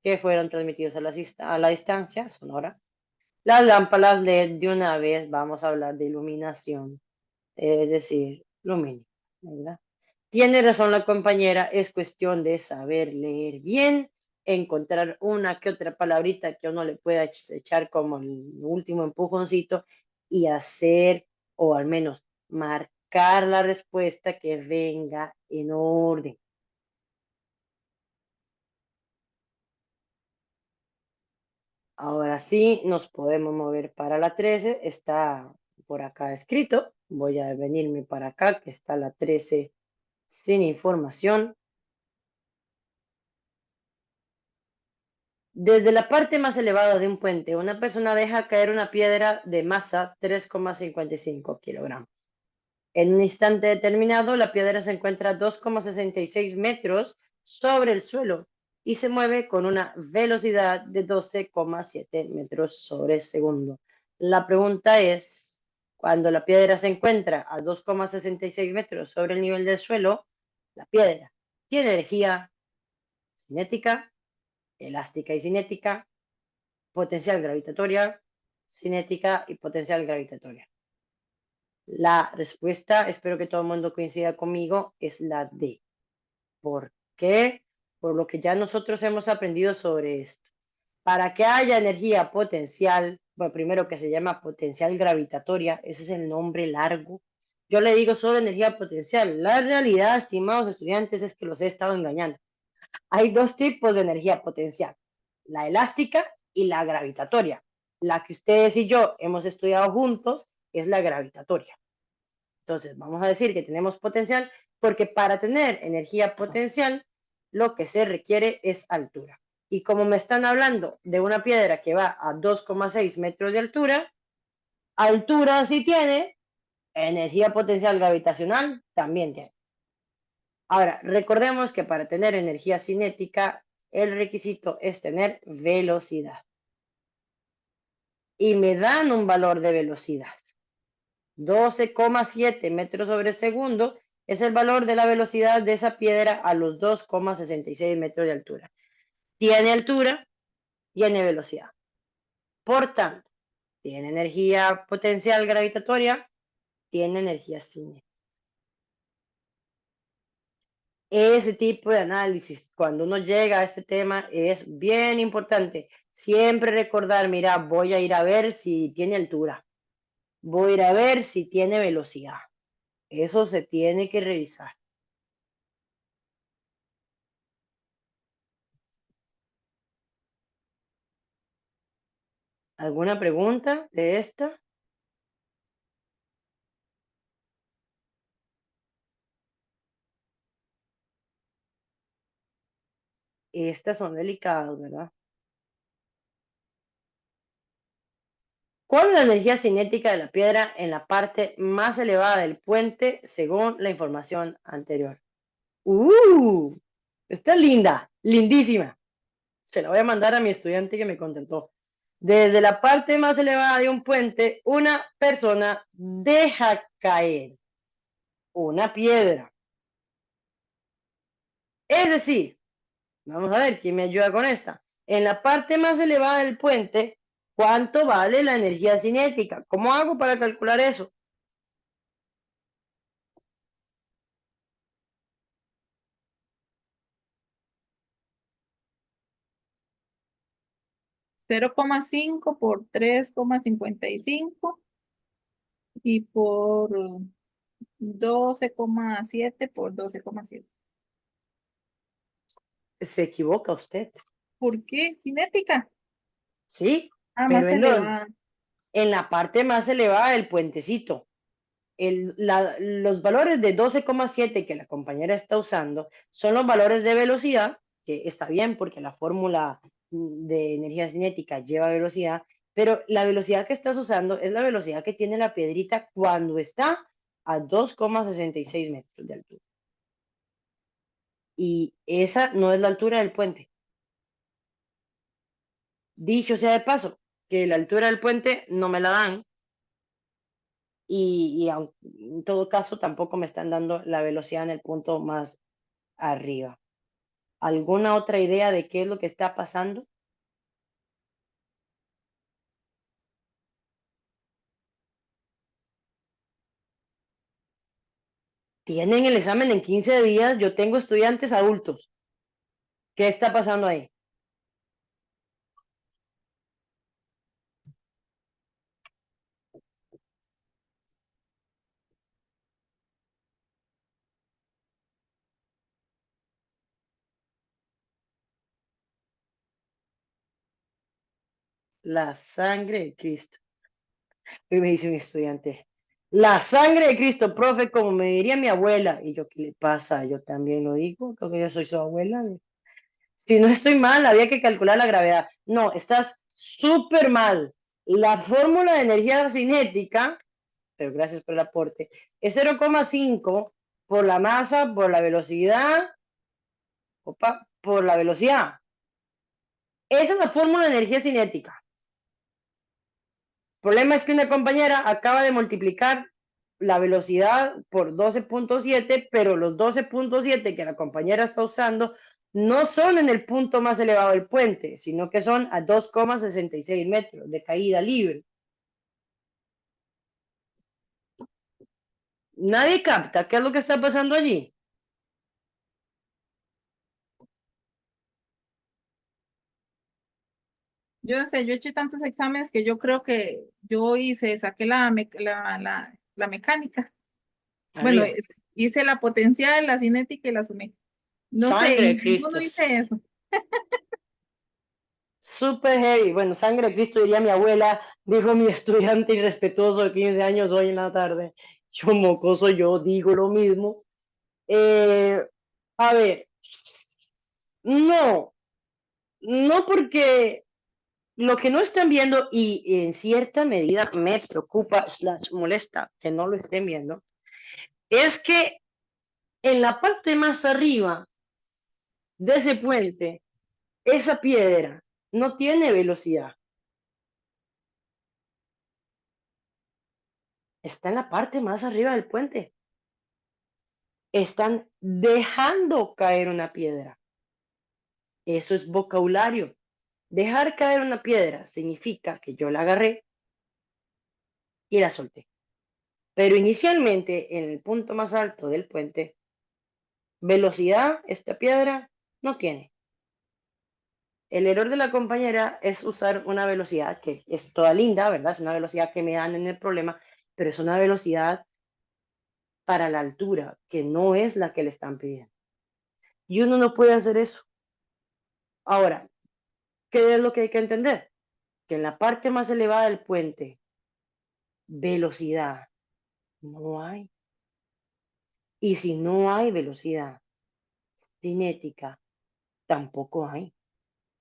que fueron transmitidos a la distancia sonora. Las lámparas LED, de una vez vamos a hablar de iluminación, es decir, lumínica, ¿verdad? Tiene razón la compañera, es cuestión de saber leer bien, encontrar una que otra palabrita que uno le pueda echar como el último empujoncito y hacer, o al menos marcar la respuesta que venga en orden. Ahora sí, nos podemos mover para la 13. Está por acá escrito. Voy a venirme para acá, que está la 13 sin información. Desde la parte más elevada de un puente, una persona deja caer una piedra de masa 3,55 kilogramos. En un instante determinado, la piedra se encuentra a 2,66 metros sobre el suelo y se mueve con una velocidad de 12,7 metros sobre segundo. La pregunta es, cuando la piedra se encuentra a 2,66 metros sobre el nivel del suelo, la piedra tiene energía cinética, elástica y cinética, potencial gravitatoria, cinética y potencial gravitatoria. La respuesta, espero que todo el mundo coincida conmigo, es la D. ¿Por qué? Por lo que ya nosotros hemos aprendido sobre esto. Para que haya energía potencial, bueno, primero que se llama potencial gravitatoria, ese es el nombre largo. Yo le digo solo energía potencial. La realidad, estimados estudiantes, es que los he estado engañando. Hay dos tipos de energía potencial, la elástica y la gravitatoria. La que ustedes y yo hemos estudiado juntos es la gravitatoria. Entonces, vamos a decir que tenemos potencial porque para tener energía potencial, lo que se requiere es altura. Y como me están hablando de una piedra que va a 2,6 metros de altura sí tiene, energía potencial gravitacional también tiene. Ahora, recordemos que para tener energía cinética, el requisito es tener velocidad. Y me dan un valor de velocidad. 12,7 metros sobre segundo es el valor de la velocidad de esa piedra a los 2,66 metros de altura. Tiene altura, tiene velocidad. Por tanto, tiene energía potencial gravitatoria, tiene energía cinética. Ese tipo de análisis, cuando uno llega a este tema, es bien importante. Siempre recordar, mira, voy a ir a ver si tiene altura. Voy a ir a ver si tiene velocidad. Eso se tiene que revisar. ¿Alguna pregunta de esta? Estas son delicadas, ¿verdad? ¿Cuál es la energía cinética de la piedra en la parte más elevada del puente según la información anterior? Está linda, lindísima. Se la voy a mandar a mi estudiante que me contentó. Desde la parte más elevada de un puente, una persona deja caer una piedra. Es decir, vamos a ver quién me ayuda con esta. En la parte más elevada del puente, ¿cuánto vale la energía cinética? ¿Cómo hago para calcular eso? $0,5 por 3,55 y por 12,7 por 12,7. Se equivoca usted. ¿Por qué? Cinética. Sí, Ah, pero más en elevada. la parte más elevada del puentecito. Los valores de 12,7 que la compañera está usando son los valores de velocidad, que está bien porque la fórmula de energía cinética lleva velocidad, pero la velocidad que estás usando es la velocidad que tiene la piedrita cuando está a 2,66 metros de altura. Y esa no es la altura del puente. Dicho sea de paso, que la altura del puente no me la dan y en todo caso tampoco me están dando la velocidad en el punto más arriba. ¿Alguna otra idea de qué es lo que está pasando? Tienen el examen en 15 días. Yo tengo estudiantes adultos. ¿Qué está pasando ahí? La sangre de Cristo. Y me dice un estudiante, la sangre de Cristo, profe, como me diría mi abuela. Y yo, ¿qué le pasa? Yo también lo digo, creo que yo soy su abuela. Si no estoy mal, había que calcular la gravedad. No, estás súper mal. La fórmula de energía cinética, pero gracias por el aporte, es 0,5 por la masa, por la velocidad, por la velocidad. Esa es la fórmula de energía cinética. El problema es que una compañera acaba de multiplicar la velocidad por 12.7, pero los 12.7 que la compañera está usando no son en el punto más elevado del puente, sino que son a 2,66 metros de caída libre. Nadie capta qué es lo que está pasando allí. Yo no sé, yo he hecho tantos exámenes que yo creo que yo saqué la mecánica. Bueno, Arriba. hice la potencial, la cinética y la sumé. No sé, Sangre de en Cristo. ninguno hice eso. Super heavy. Bueno, sangre de Cristo, diría mi abuela, dijo mi estudiante irrespetuoso de 15 años hoy en la tarde. Yo, mocoso, yo digo lo mismo. A ver, no, no porque lo que no están viendo y en cierta medida me preocupa, molesta que no lo estén viendo, es que en la parte más arriba de ese puente, esa piedra no tiene velocidad. Está en la parte más arriba del puente. Están dejando caer una piedra. Eso es vocabulario. Dejar caer una piedra significa que yo la agarré y la solté. Pero inicialmente, en el punto más alto del puente, velocidad, esta piedra no tiene. El error de la compañera es usar una velocidad que es toda linda, ¿verdad? Es una velocidad que me dan en el problema, pero es una velocidad para la altura, que no es la que le están pidiendo. Y uno no puede hacer eso. Ahora, ¿qué es lo que hay que entender? Que en la parte más elevada del puente, velocidad no hay. Y si no hay velocidad cinética, tampoco hay.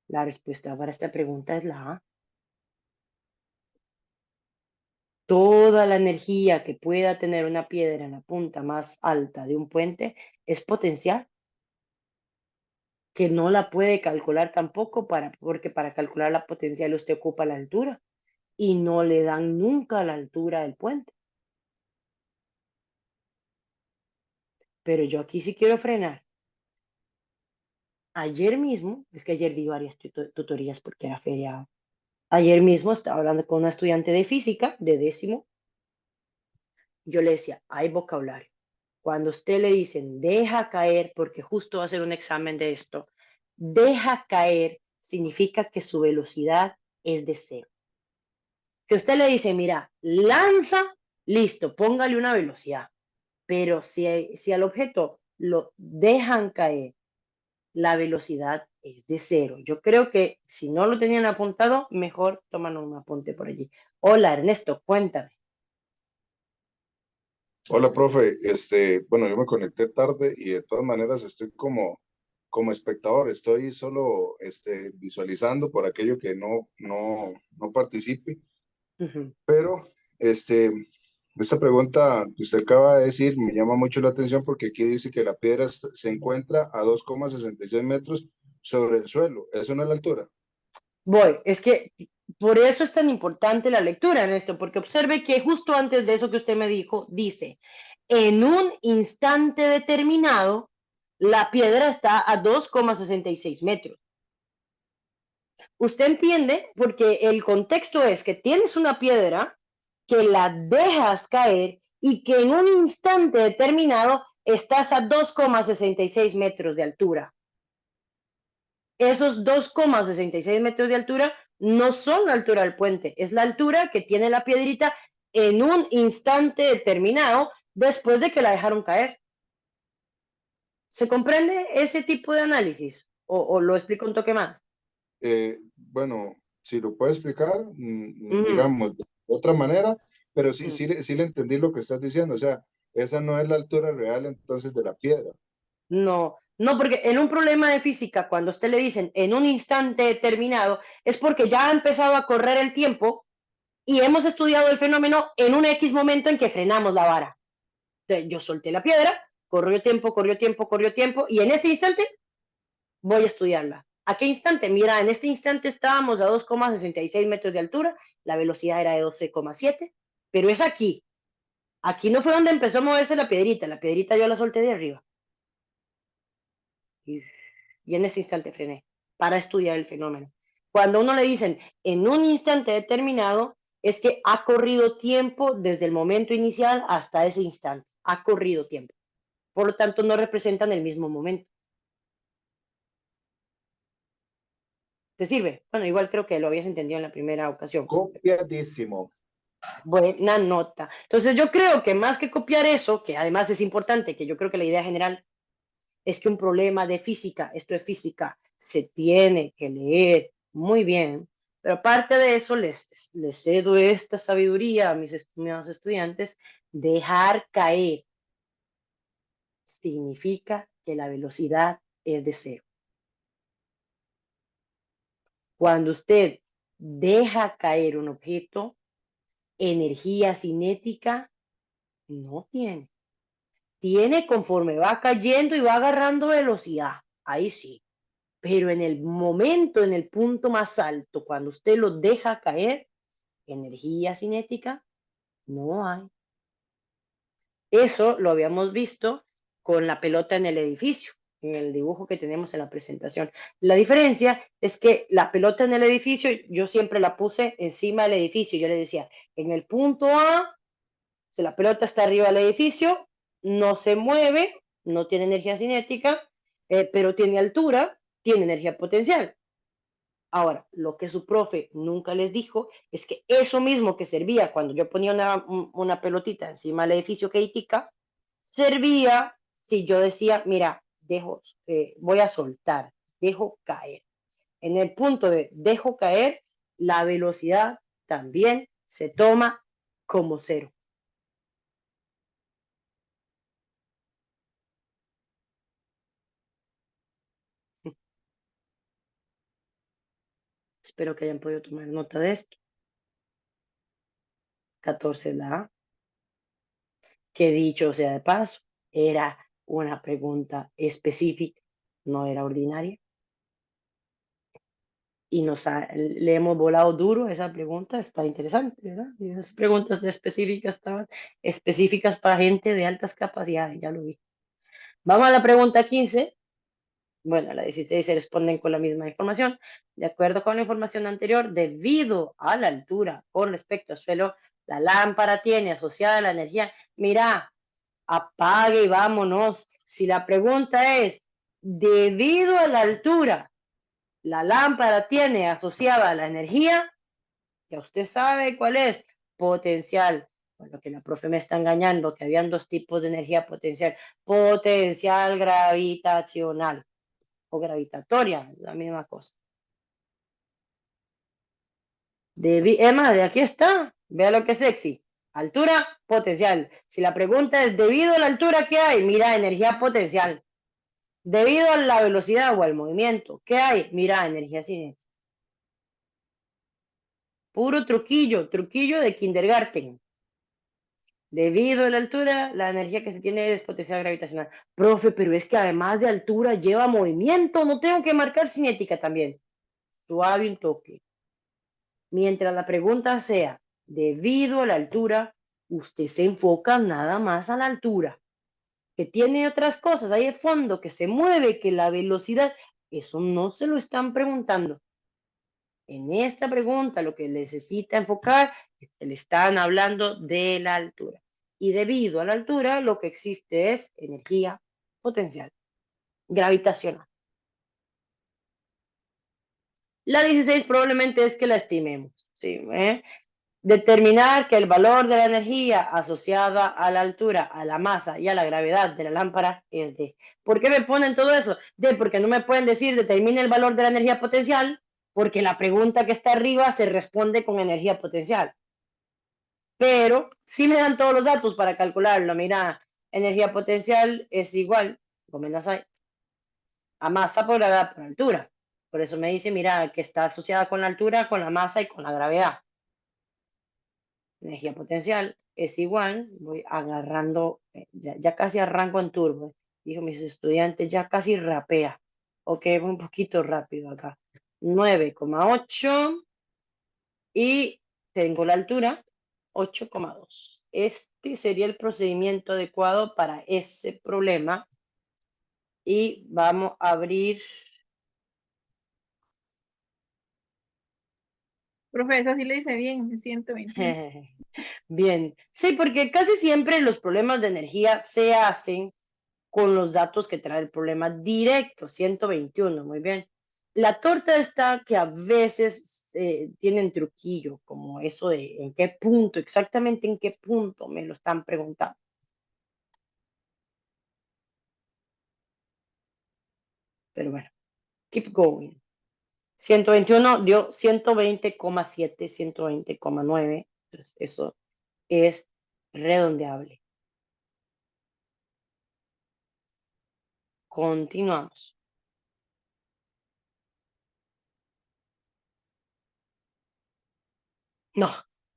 La respuesta para esta pregunta es la A. Toda la energía que pueda tener una piedra en la punta más alta de un puente es potencial, que no la puede calcular tampoco porque para calcular la potencial usted ocupa la altura y no le dan nunca la altura del puente. Pero yo aquí sí quiero frenar. Ayer mismo, es que ayer di varias tutorías porque era feriado. Ayer mismo estaba hablando con una estudiante de física de 10º. Yo le decía, hay vocabulario. Cuando usted le dicen, deja caer, porque justo va a hacer un examen de esto, deja caer significa que su velocidad es de 0. Que usted le dice, mira, lanza, listo, póngale una velocidad. Pero si al objeto lo dejan caer, la velocidad es de 0. Yo creo que si no lo tenían apuntado, mejor toman un apunte por allí. Hola, Ernesto, cuéntame. Hola, profe. Bueno, yo me conecté tarde y de todas maneras estoy como espectador. Estoy solo visualizando por aquello que no participe. Pero esta pregunta que usted acaba de decir me llama mucho la atención porque aquí dice que la piedra se encuentra a 2,66 metros sobre el suelo. ¿Eso no es la altura? Es que por eso es tan importante la lectura, Ernesto, porque observe que justo antes de eso que usted me dijo, dice, en un instante determinado, La piedra está a 2,66 metros. Usted entiende, porque el contexto es que tienes una piedra que la dejas caer y que en un instante determinado estás a 2,66 metros de altura. Esos 2,66 metros de altura no son la altura del puente, es la altura que tiene la piedrita en un instante determinado después de que la dejaron caer. ¿Se comprende ese tipo de análisis? ¿O lo explico un toque más? Bueno, si lo puedo explicar, digamos, de otra manera, pero sí, sí le entendí lo que estás diciendo. O sea, esa no es la altura real entonces de la piedra. No, no, porque en un problema de física, cuando a usted le dicen en un instante determinado, es porque ya ha empezado a correr el tiempo y hemos estudiado el fenómeno en un X momento en que frenamos la vara. Entonces, yo solté la piedra, corrió tiempo, corrió tiempo, corrió tiempo, y en este instante voy a estudiarla. ¿A qué instante? Mira, en este instante estábamos a 2,66 metros de altura, la velocidad era de 12,7, pero es aquí. Aquí no fue donde empezó a moverse la piedrita yo la solté de arriba. Y en ese instante frené para estudiar el fenómeno. Cuando a uno le dicen en un instante determinado, es que ha corrido tiempo desde el momento inicial hasta ese instante. Ha corrido tiempo. Por lo tanto, no representan el mismo momento. ¿Te sirve? Bueno, igual creo que lo habías entendido en la primera ocasión. Copiadísimo. Buena nota. Entonces, yo creo que más que copiar eso, que además es importante, que yo creo que la idea general es que un problema de física, esto es física, se tiene que leer muy bien, pero aparte de eso les cedo esta sabiduría a mis estimados estudiantes: dejar caer significa que la velocidad es de cero. Cuando usted deja caer un objeto, energía cinética no tiene. Tiene conforme va cayendo y va agarrando velocidad. Ahí sí. Pero en el momento, en el punto más alto, cuando usted lo deja caer, energía cinética no hay. Eso lo habíamos visto con la pelota en el edificio, en el dibujo que tenemos en la presentación. La diferencia es que la pelota en el edificio, yo siempre la puse encima del edificio. Yo le decía, en el punto A, si la pelota está arriba del edificio, no se mueve, no tiene energía cinética, pero tiene altura, tiene energía potencial. Ahora, lo que su profe nunca les dijo es que eso mismo que servía cuando yo ponía una pelotita encima del edificio Keitica, servía si yo decía, mira, voy a soltar, dejo caer. En el punto de dejo caer, la velocidad también se toma como cero. Espero que hayan podido tomar nota de esto. 14 la A, que dicho sea de paso, era una pregunta específica, no era ordinaria. Y le hemos volado duro esa pregunta, está interesante, ¿verdad? Y esas preguntas específicas para gente de altas capacidades, ya lo vi. Vamos a la pregunta 15. Bueno, la 16 se responden con la misma información. De acuerdo con la información anterior, debido a la altura con respecto al suelo, la lámpara tiene asociada la energía. Mira, apague y vámonos. Si la pregunta es, debido a la altura, la lámpara tiene asociada la energía, ya usted sabe cuál es, potencial. Bueno, que la profe me está engañando, que habían dos tipos de energía potencial: potencial gravitacional o gravitatoria, la misma cosa. Emma, de aquí está, vea lo que es sexy. Altura, potencial. Si la pregunta es, debido a la altura que hay, mira, energía potencial. Debido a la velocidad o al movimiento, ¿qué hay? Mira, energía cinética. Puro truquillo de kindergarten. Debido a la altura, la energía que se tiene es potencial gravitacional. Profe, pero es que además de altura lleva movimiento, no tengo que marcar cinética también. Suave un toque. Mientras la pregunta sea debido a la altura, usted se enfoca nada más a la altura. que tiene otras cosas ahí de fondo, que se mueve, que la velocidad, eso no se lo están preguntando. En esta pregunta lo que necesita enfocar es que le están hablando de la altura. Y debido a la altura, lo que existe es energía potencial, gravitacional. La 16 probablemente es que la estimemos, ¿sí? Determinar que el valor de la energía asociada a la altura, a la masa y a la gravedad de la lámpara es D. ¿Por qué me ponen todo eso? Porque no me pueden decir determine el valor de la energía potencial, porque la pregunta que está arriba se responde con energía potencial. Pero sí me dan todos los datos para calcularlo. Mira, energía potencial es igual, a masa por altura. Por eso me dice, mira, que está asociada con la altura, con la masa y con la gravedad. Energía potencial es igual, voy agarrando, ya casi arranco en turbo. Dijo mis estudiantes, ya casi rapea. Ok, voy un poquito rápido acá. 9,8 y tengo la altura 8,2. Este sería el procedimiento adecuado para ese problema. Y vamos a abrir. Profe, eso sí le dice bien, 121. Bien, sí, porque casi siempre los problemas de energía se hacen con los datos que trae el problema directo, 121, muy bien. La torta está que a veces tienen truquillo, como eso de en qué punto, exactamente en qué punto me lo están preguntando. Pero bueno, keep going. 121 dio 120,7, 120,9. Entonces, eso es redondeable. Continuamos. No,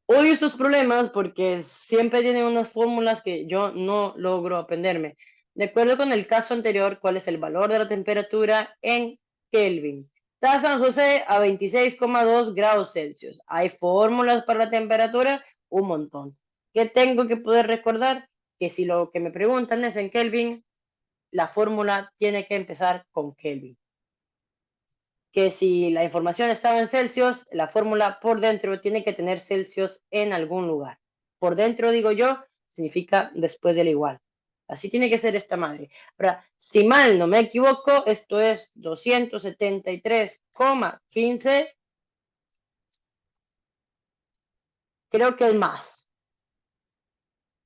odio estos problemas porque siempre tienen unas fórmulas que yo no logro aprenderme. De acuerdo con el caso anterior, ¿cuál es el valor de la temperatura en Kelvin? Está San José a 26,2 grados Celsius. ¿Hay fórmulas para la temperatura? Un montón. ¿Qué tengo que poder recordar? Que si lo que me preguntan es en Kelvin, la fórmula tiene que empezar con Kelvin. Que si la información estaba en Celsius, la fórmula por dentro tiene que tener Celsius en algún lugar. Por dentro, digo yo, significa después del igual. Así tiene que ser esta madre. Ahora, si mal no me equivoco, esto es 273,15. Creo que es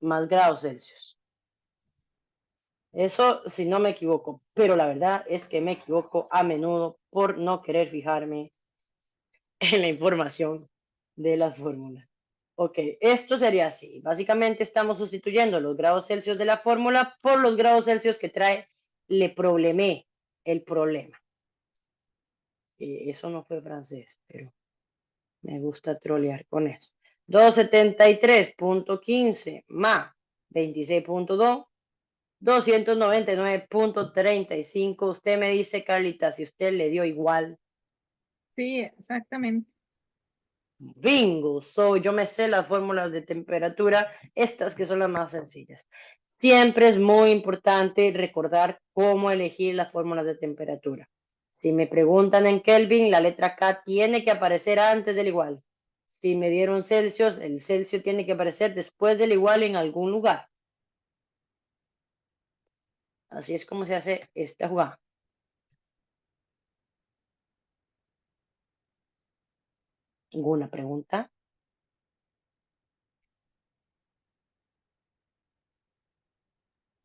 más grados Celsius. Eso si no me equivoco, pero la verdad es que me equivoco a menudo por no querer fijarme en la información de las fórmulas. Ok, esto sería así. Básicamente estamos sustituyendo los grados Celsius de la fórmula por los grados Celsius que trae le problemé el problema. Eso no fue francés, pero me gusta trolear con eso. 273,15 más 26,2, 299,35. Usted me dice, Carlita, si usted le dio igual. Sí, exactamente. Bingo, yo me sé las fórmulas de temperatura, estas que son las más sencillas. Siempre es muy importante recordar cómo elegir las fórmulas de temperatura. Si me preguntan en Kelvin, la letra K tiene que aparecer antes del igual. Si me dieron Celsius, el Celsius tiene que aparecer después del igual en algún lugar. Así es como se hace esta jugada. ¿Alguna pregunta?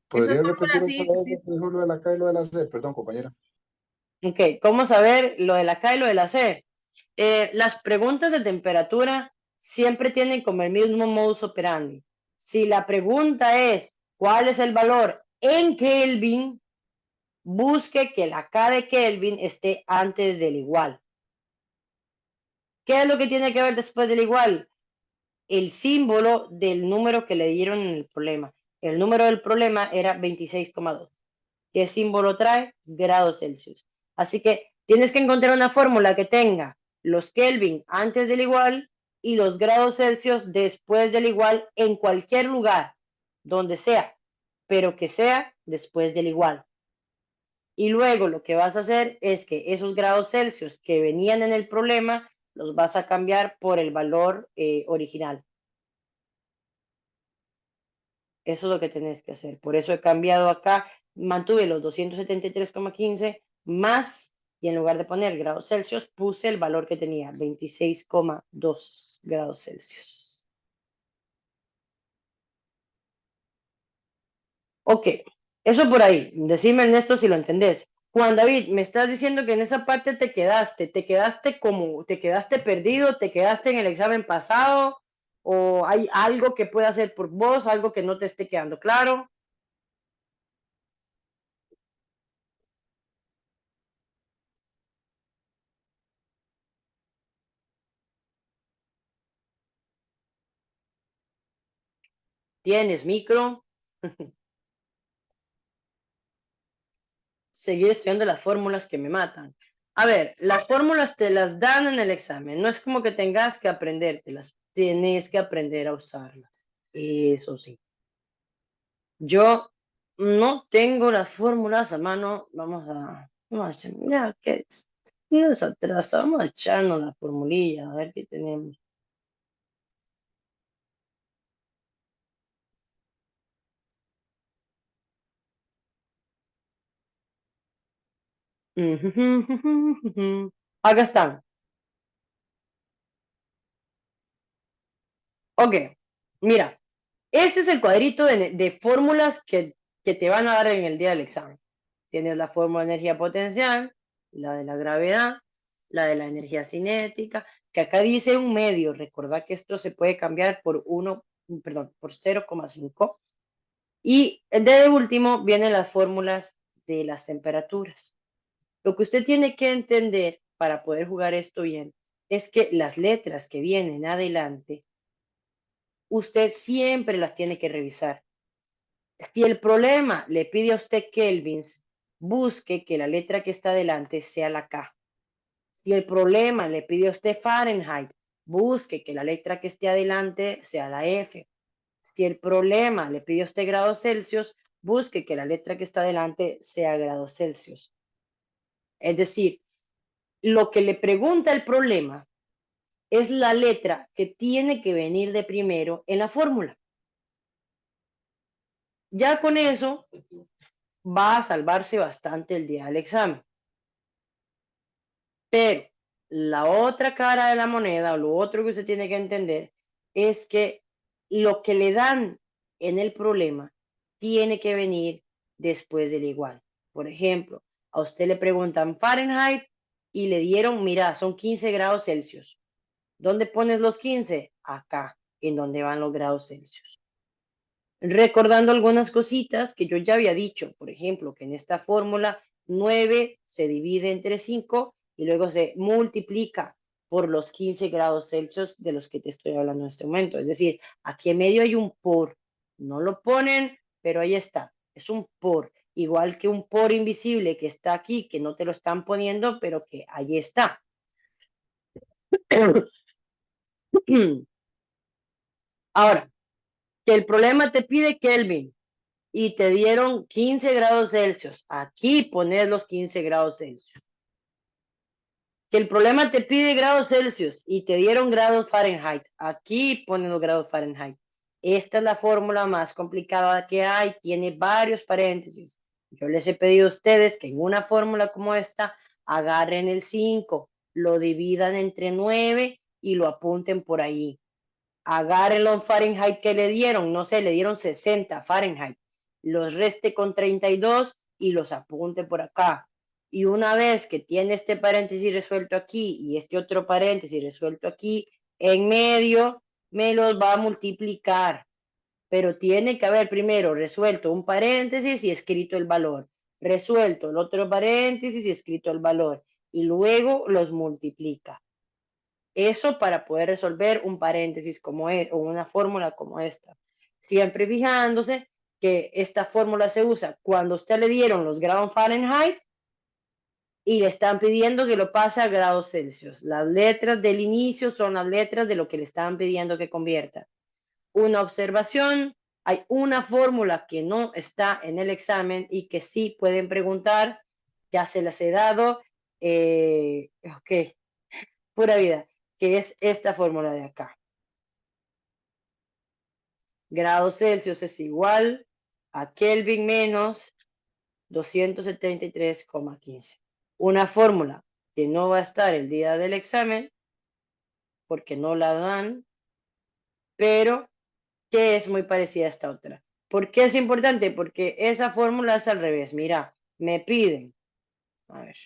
¿Podría Esas repetir fórmulas otra sí, vez sí. lo que dijo lo de la K y lo de la C? Perdón, compañera. Ok, ¿cómo saber lo de la K y lo de la C? Las preguntas de temperatura siempre tienen como el mismo modus operandi. Si la pregunta es ¿cuál es el valor en Kelvin? Busque que la K de Kelvin esté antes del igual. ¿Qué es lo que tiene que ver después del igual? El símbolo del número que le dieron en el problema. El número del problema era 26,2. ¿Qué símbolo trae? Grados Celsius. Así que tienes que encontrar una fórmula que tenga los Kelvin antes del igual y los grados Celsius después del igual en cualquier lugar, donde sea, pero que sea después del igual. Y luego lo que vas a hacer es que esos grados Celsius que venían en el problema los vas a cambiar por el valor original. Eso es lo que tenés que hacer. Por eso he cambiado acá, mantuve los 273,15 más, y en lugar de poner grados Celsius, puse el valor que tenía, 26,2 grados Celsius. Ok, eso por ahí. Decime, Ernesto, si lo entendés. Juan David, me estás diciendo que en esa parte te quedaste perdido, te quedaste en el examen pasado, o hay algo que pueda hacer por vos, algo que no te esté quedando claro. ¿Tienes micro? Seguir estudiando las fórmulas que me matan. A ver, las fórmulas te las dan en el examen. No es como que tengas que aprendértelas. Tienes que aprender a usarlas. Eso sí. Yo no tengo las fórmulas a mano. Vamos a ya que nos atrasa. Vamos a echarnos la formulilla, a ver qué tenemos. Acá están. Ok, mira, este es el cuadrito de fórmulas que te van a dar en el día del examen. Tienes la fórmula de energía potencial, la de la gravedad, la de la energía cinética, que acá dice un medio. Recordad que esto se puede cambiar por por 0,5. Y de último vienen las fórmulas de las temperaturas. Lo que usted tiene que entender para poder jugar esto bien es que las letras que vienen adelante, usted siempre las tiene que revisar. Si el problema le pide a usted kelvins, busque que la letra que está adelante sea la K. Si el problema le pide a usted Fahrenheit, busque que la letra que esté adelante sea la F. Si el problema le pide a usted grados Celsius, busque que la letra que está adelante sea grados Celsius. Es decir, lo que le pregunta el problema es la letra que tiene que venir de primero en la fórmula. Ya con eso va a salvarse bastante el día del examen. Pero la otra cara de la moneda, o lo otro que usted tiene que entender, es que lo que le dan en el problema tiene que venir después del igual. Por ejemplo, a usted le preguntan Fahrenheit y le dieron, mira, son 15 grados Celsius. ¿Dónde pones los 15? Acá, en donde van los grados Celsius. Recordando algunas cositas que yo ya había dicho, por ejemplo, que en esta fórmula 9 se divide entre 5 y luego se multiplica por los 15 grados Celsius de los que te estoy hablando en este momento. Es decir, aquí en medio hay un por. No lo ponen, pero ahí está. Es un por. Igual que un por invisible que está aquí, que no te lo están poniendo, pero que ahí está. Ahora, que el problema te pide Kelvin y te dieron 15 grados Celsius. Aquí pones los 15 grados Celsius. Que el problema te pide grados Celsius y te dieron grados Fahrenheit. Aquí pones los grados Fahrenheit. Esta es la fórmula más complicada que hay. Tiene varios paréntesis. Yo les he pedido a ustedes que en una fórmula como esta agarren el 5, lo dividan entre 9 y lo apunten por ahí. Agarren los Fahrenheit que le dieron. No sé, le dieron 60 Fahrenheit. Los reste con 32 y los apunte por acá. Y una vez que tiene este paréntesis resuelto aquí y este otro paréntesis resuelto aquí, en medio me los va a multiplicar. Pero tiene que haber primero resuelto un paréntesis y escrito el valor. Resuelto el otro paréntesis y escrito el valor. Y luego los multiplica. Eso para poder resolver un paréntesis como o una fórmula como esta. Siempre fijándose que esta fórmula se usa cuando a usted le dieron los grados Fahrenheit y le están pidiendo que lo pase a grados Celsius. Las letras del inicio son las letras de lo que le están pidiendo que convierta. Una observación, Hay una fórmula que no está en el examen y que sí pueden preguntar, ya se las he dado, ok, pura vida, que es esta fórmula de acá. Grados Celsius es igual a Kelvin menos 273,15. Una fórmula que no va a estar el día del examen porque no la dan, pero que es muy parecida a esta otra. ¿Por qué es importante? Porque esa fórmula es al revés. Mira, me piden, a ver,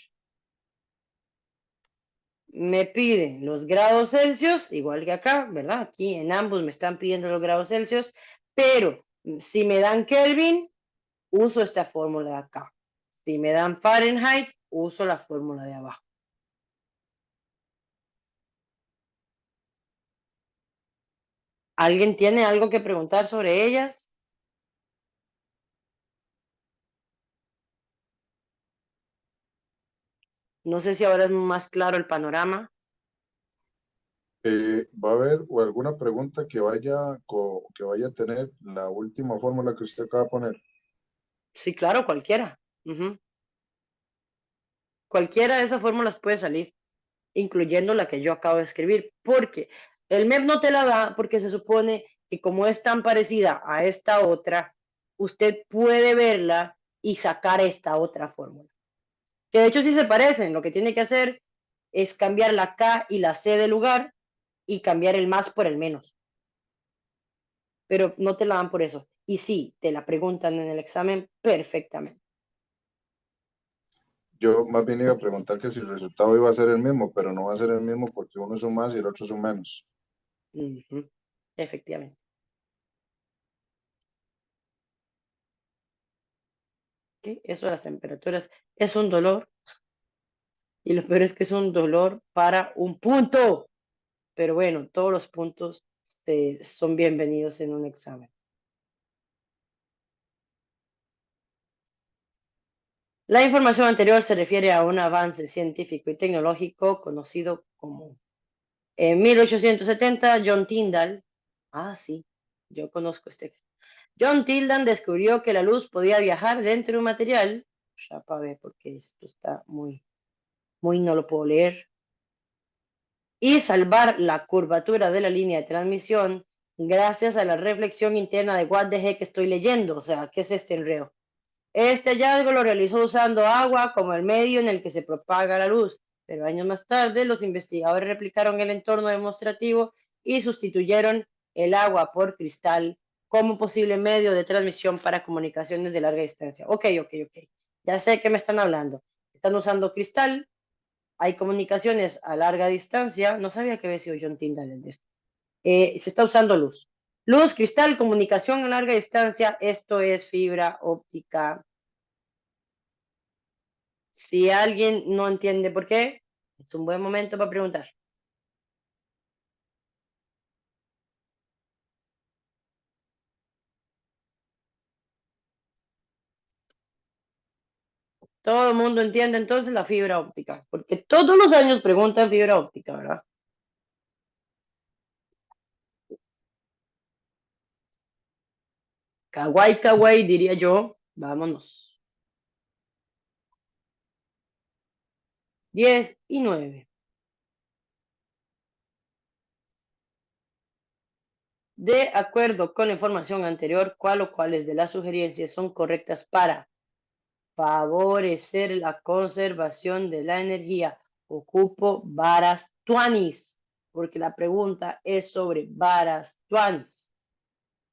me piden los grados Celsius, igual que acá, ¿verdad? Aquí en ambos me están pidiendo los grados Celsius, pero si me dan Kelvin, uso esta fórmula de acá. Si me dan Fahrenheit, uso la fórmula de abajo. ¿Alguien tiene algo que preguntar sobre ellas? No sé si ahora es más claro el panorama. ¿Va a haber o alguna pregunta que vaya a tener la última fórmula que usted acaba de poner? Sí, claro, cualquiera. Cualquiera de esas fórmulas puede salir, incluyendo la que yo acabo de escribir, porque el MEP no te la da porque se supone que como es tan parecida a esta otra, usted puede verla y sacar esta otra fórmula. Que de hecho sí se parecen, lo que tiene que hacer es cambiar la K y la C de lugar y cambiar el más por el menos. Pero no te la dan por eso. Y sí, te la preguntan en el examen perfectamente. Yo más bien iba a preguntar que si el resultado iba a ser el mismo, pero no va a ser el mismo porque uno es un más y el otro es un menos. Efectivamente. ¿Qué? Eso de las temperaturas es un dolor. Y lo peor es que es un dolor para un punto. Pero bueno, todos los puntos son bienvenidos en un examen. La información anterior se refiere a un avance científico y tecnológico conocido como en 1870 John Tyndall. Sí, yo conozco este. John Tyndall descubrió que la luz podía viajar dentro de un material. Ya para ver, porque esto está muy, no lo puedo leer. Y salvar la curvatura de la línea de transmisión gracias a la reflexión interna de what the heck estoy leyendo. O sea, ¿qué es este enredo? Este hallazgo lo realizó usando agua como el medio en el que se propaga la luz, pero años más tarde los investigadores replicaron el entorno demostrativo y sustituyeron el agua por cristal como posible medio de transmisión para comunicaciones de larga distancia. Ok. Ya sé que me están hablando. Están usando cristal. Hay comunicaciones a larga distancia. No sabía que había sido John Tyndall en esto. Se está usando luz. Luz, cristal, comunicación a larga distancia. Esto es fibra óptica. Si alguien no entiende por qué, es un buen momento para preguntar. Todo el mundo entiende entonces la fibra óptica, porque todos los años preguntan fibra óptica, ¿verdad? Kawaii, kawaii, diría yo. Vámonos. 10 y 9. De acuerdo con la información anterior, ¿cuál o cuáles de las sugerencias son correctas para favorecer la conservación de la energía? Ocupo varas tuanis, porque la pregunta es sobre varas tuanis.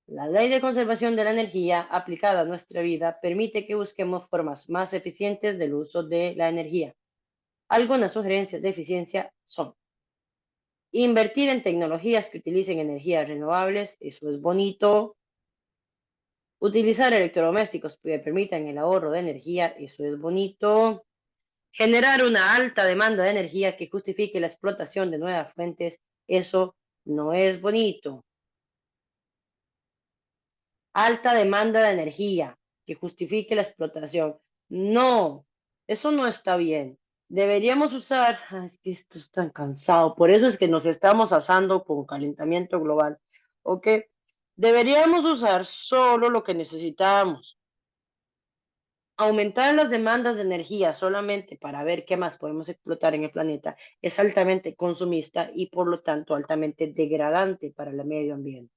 La ley de conservación de la energía aplicada a nuestra vida permite que busquemos formas más eficientes del uso de la energía. Algunas sugerencias de eficiencia son invertir en tecnologías que utilicen energías renovables, eso es bonito. Utilizar electrodomésticos que permitan el ahorro de energía, eso es bonito. Generar una alta demanda de energía que justifique la explotación de nuevas fuentes, eso no es bonito. Alta demanda de energía que justifique la explotación. No, eso no está bien. Deberíamos usar, es que esto es tan cansado, por eso es que nos estamos asando con calentamiento global, ¿ok? Deberíamos usar solo lo que necesitamos. Aumentar las demandas de energía solamente para ver qué más podemos explotar en el planeta es altamente consumista y por lo tanto altamente degradante para el medio ambiente.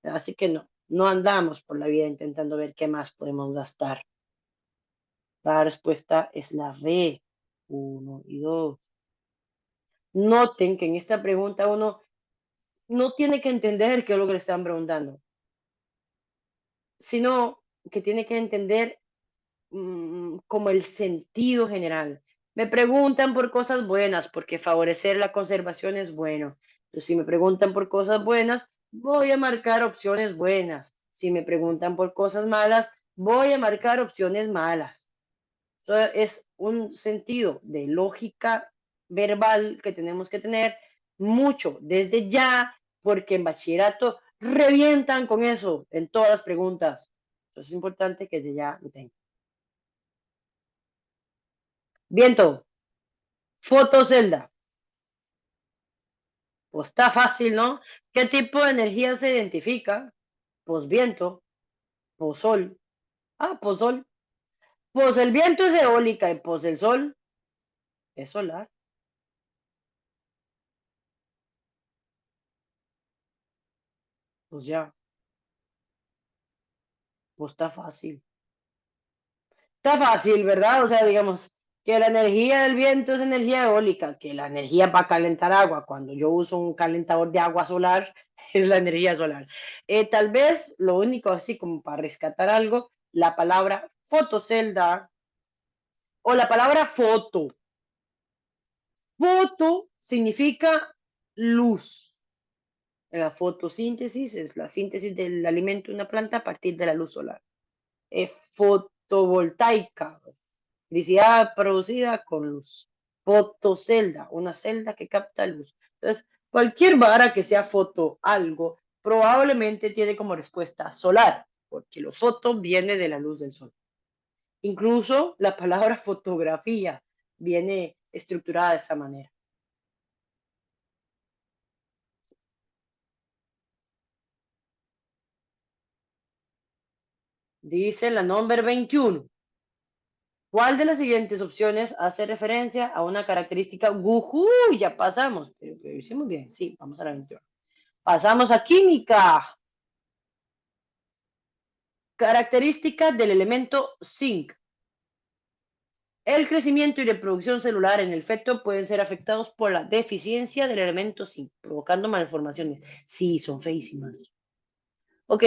Así que no andamos por la vida intentando ver qué más podemos gastar. La respuesta es la B, 1 y 2. Noten que en esta pregunta uno no tiene que entender qué es lo que le están preguntando, sino que tiene que entender como el sentido general. Me preguntan por cosas buenas, porque favorecer la conservación es bueno. Entonces, si me preguntan por cosas buenas, voy a marcar opciones buenas. Si me preguntan por cosas malas, voy a marcar opciones malas. Eso es un sentido de lógica verbal que tenemos que tener mucho desde ya, porque en bachillerato revientan con eso en todas las preguntas. Entonces es importante que desde ya lo tengan. Viento, fotocelda. Pues está fácil, ¿no? ¿Qué tipo de energía se identifica? Pues viento, pues sol. Ah, pues sol. Pues el viento es eólica y pues el sol es solar. Pues ya, pues está fácil. Está fácil, ¿verdad? O sea, digamos que la energía del viento es energía eólica, que la energía para calentar agua, cuando yo uso un calentador de agua solar, es la energía solar. Tal vez lo único así como para rescatar algo, la palabra fotocelda o la palabra foto. Foto significa luz. La fotosíntesis es la síntesis del alimento de una planta a partir de la luz solar. Fotovoltaica, electricidad producida con luz. Fotocelda, una celda que capta luz. Entonces, cualquier vara que sea foto algo, probablemente tiene como respuesta solar, porque lo foto viene de la luz del sol. Incluso la palabra fotografía viene estructurada de esa manera. Dice la número 21. ¿Cuál de las siguientes opciones hace referencia a una característica? Ya pasamos, pero hicimos bien. Sí, vamos a la 21. Pasamos a química. Características del elemento zinc. El crecimiento y reproducción celular en el feto pueden ser afectados por la deficiencia del elemento zinc, provocando malformaciones. Sí, son feísimas. Ok.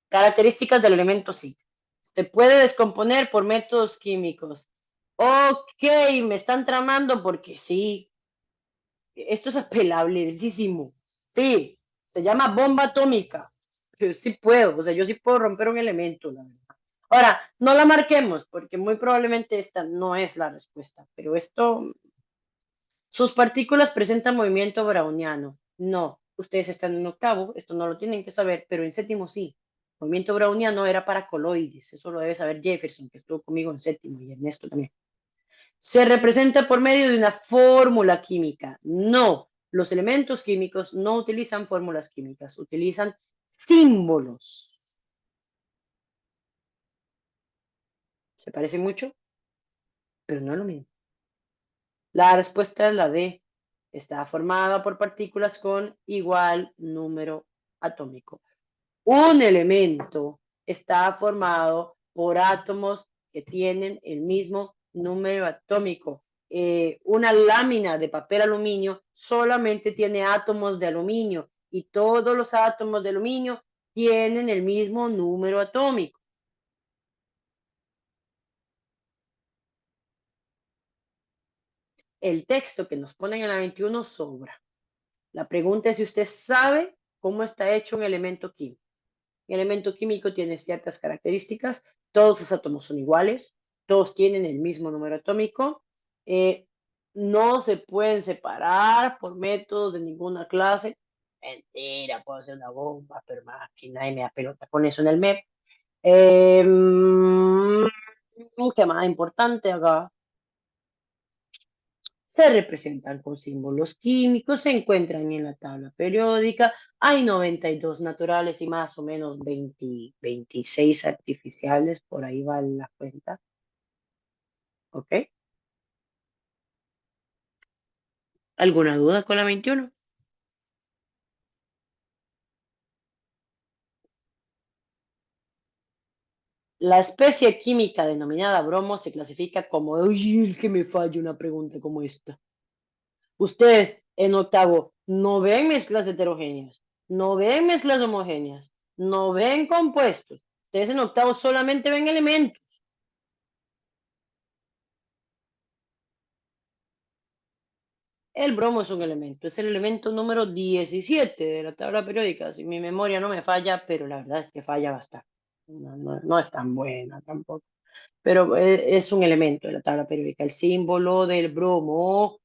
Características del elemento zinc. Se puede descomponer por métodos químicos. Ok, me están tramando porque sí. Esto es apelableísimo. Sí, se llama bomba atómica. Sí puedo, o sea, yo sí puedo romper un elemento, la verdad. Ahora, no la marquemos porque muy probablemente esta no es la respuesta, pero esto, sus partículas presentan movimiento browniano. No, ustedes están en octavo, esto no lo tienen que saber, pero en séptimo sí. Movimiento browniano era para coloides, eso lo debe saber Jefferson, que estuvo conmigo en séptimo, y Ernesto también. Se representa por medio de una fórmula química. No, los elementos químicos no utilizan fórmulas químicas, utilizan símbolos. ¿Se parece mucho? Pero no es lo mismo. La respuesta es la D. Está formada por partículas con igual número atómico. Un elemento está formado por átomos que tienen el mismo número atómico. Una lámina de papel aluminio solamente tiene átomos de aluminio y todos los átomos de aluminio tienen el mismo número atómico. El texto que nos ponen en la 21 sobra. La pregunta es si usted sabe cómo está hecho un elemento químico. El elemento químico tiene ciertas características, todos sus átomos son iguales, todos tienen el mismo número atómico, no se pueden separar por métodos de ninguna clase. Mentira, puedo hacer una bomba, pero más que nadie me da pelota con eso en el MEP. ¿Qué más importante acá? Se representan con símbolos químicos, se encuentran en la tabla periódica. Hay 92 naturales y más o menos 26 artificiales, por ahí va la cuenta. ¿Ok? ¿Alguna duda con la 21? La especie química denominada bromo se clasifica como... ¡Uy, el que me falle una pregunta como esta! Ustedes en octavo no ven mezclas heterogéneas, no ven mezclas homogéneas, no ven compuestos. Ustedes en octavo solamente ven elementos. El bromo es un elemento, es el elemento número 17 de la tabla periódica. Si mi memoria no me falla, pero la verdad es que falla bastante. No es tan buena tampoco, pero es un elemento de la tabla periódica. El símbolo del bromo,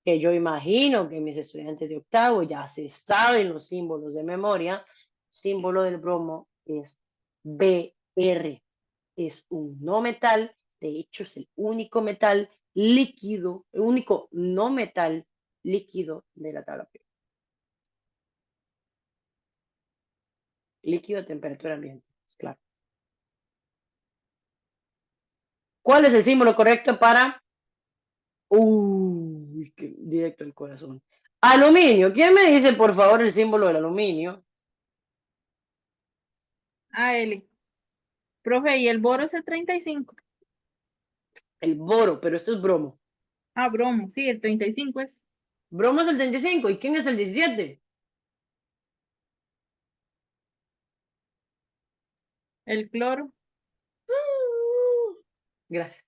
que yo imagino que mis estudiantes de octavo ya se saben los símbolos de memoria. Símbolo del bromo es BR. Es un no metal, de hecho es el único metal líquido, el único no metal líquido de la tabla periódica. Líquido a temperatura ambiente, es claro. ¿Cuál es el símbolo correcto para? Uy, directo al corazón. Aluminio. ¿Quién me dice, por favor, el símbolo del aluminio? AL. Profe, ¿y el boro es el 35? El boro, pero esto es bromo. Ah, bromo, sí, el 35 es. Bromo es el 35. ¿Y quién es el 17? El cloro. Gracias.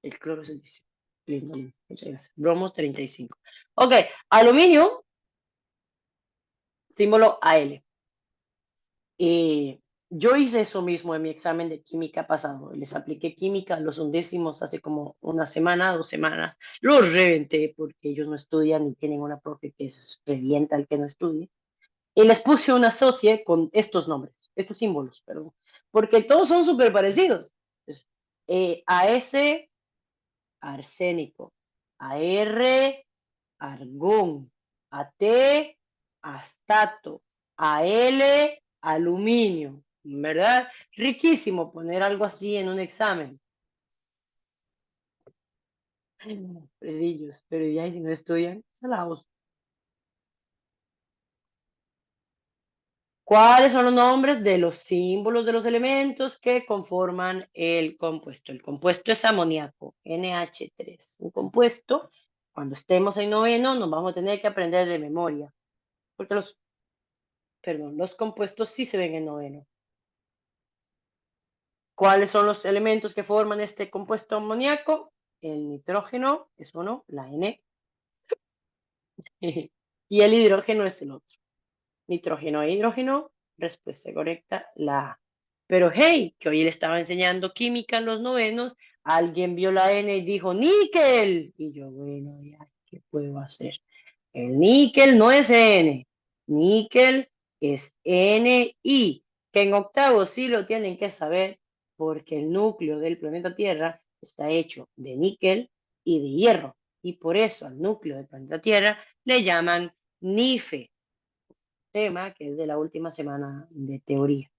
El cloro es el 17. Lindo, muchas gracias. Bromos 35. Ok, aluminio, símbolo AL. Yo hice eso mismo en mi examen de química pasado. Les apliqué química a los undécimos hace como una semana, 2 semanas. Los reventé porque ellos no estudian y tienen una profe que revienta al que no estudie. Y les puse una socie con estos nombres, estos símbolos, perdón, porque todos son súper parecidos. Entonces, AS, arsénico, AR, argón, AT, astato, AL, aluminio, ¿verdad? Riquísimo poner algo así en un examen. Presillos, pero ya, y si no estudian, salados. ¿Cuáles son los nombres de los símbolos de los elementos que conforman el compuesto? El compuesto es amoníaco, NH3. Un compuesto, cuando estemos en noveno, nos vamos a tener que aprender de memoria, porque los compuestos sí se ven en noveno. ¿Cuáles son los elementos que forman este compuesto amoníaco? El nitrógeno es uno, la N, y el hidrógeno es el otro. Nitrógeno e hidrógeno, respuesta correcta, la A. Pero hey, que hoy le estaba enseñando química en los novenos, alguien vio la N y dijo níquel. Y yo, bueno, ya, ¿qué puedo hacer? El níquel no es N, níquel es Ni, que en octavo sí lo tienen que saber porque el núcleo del planeta Tierra está hecho de níquel y de hierro. Y por eso al núcleo del planeta Tierra le llaman NIFE, tema que es de la última semana de teoría.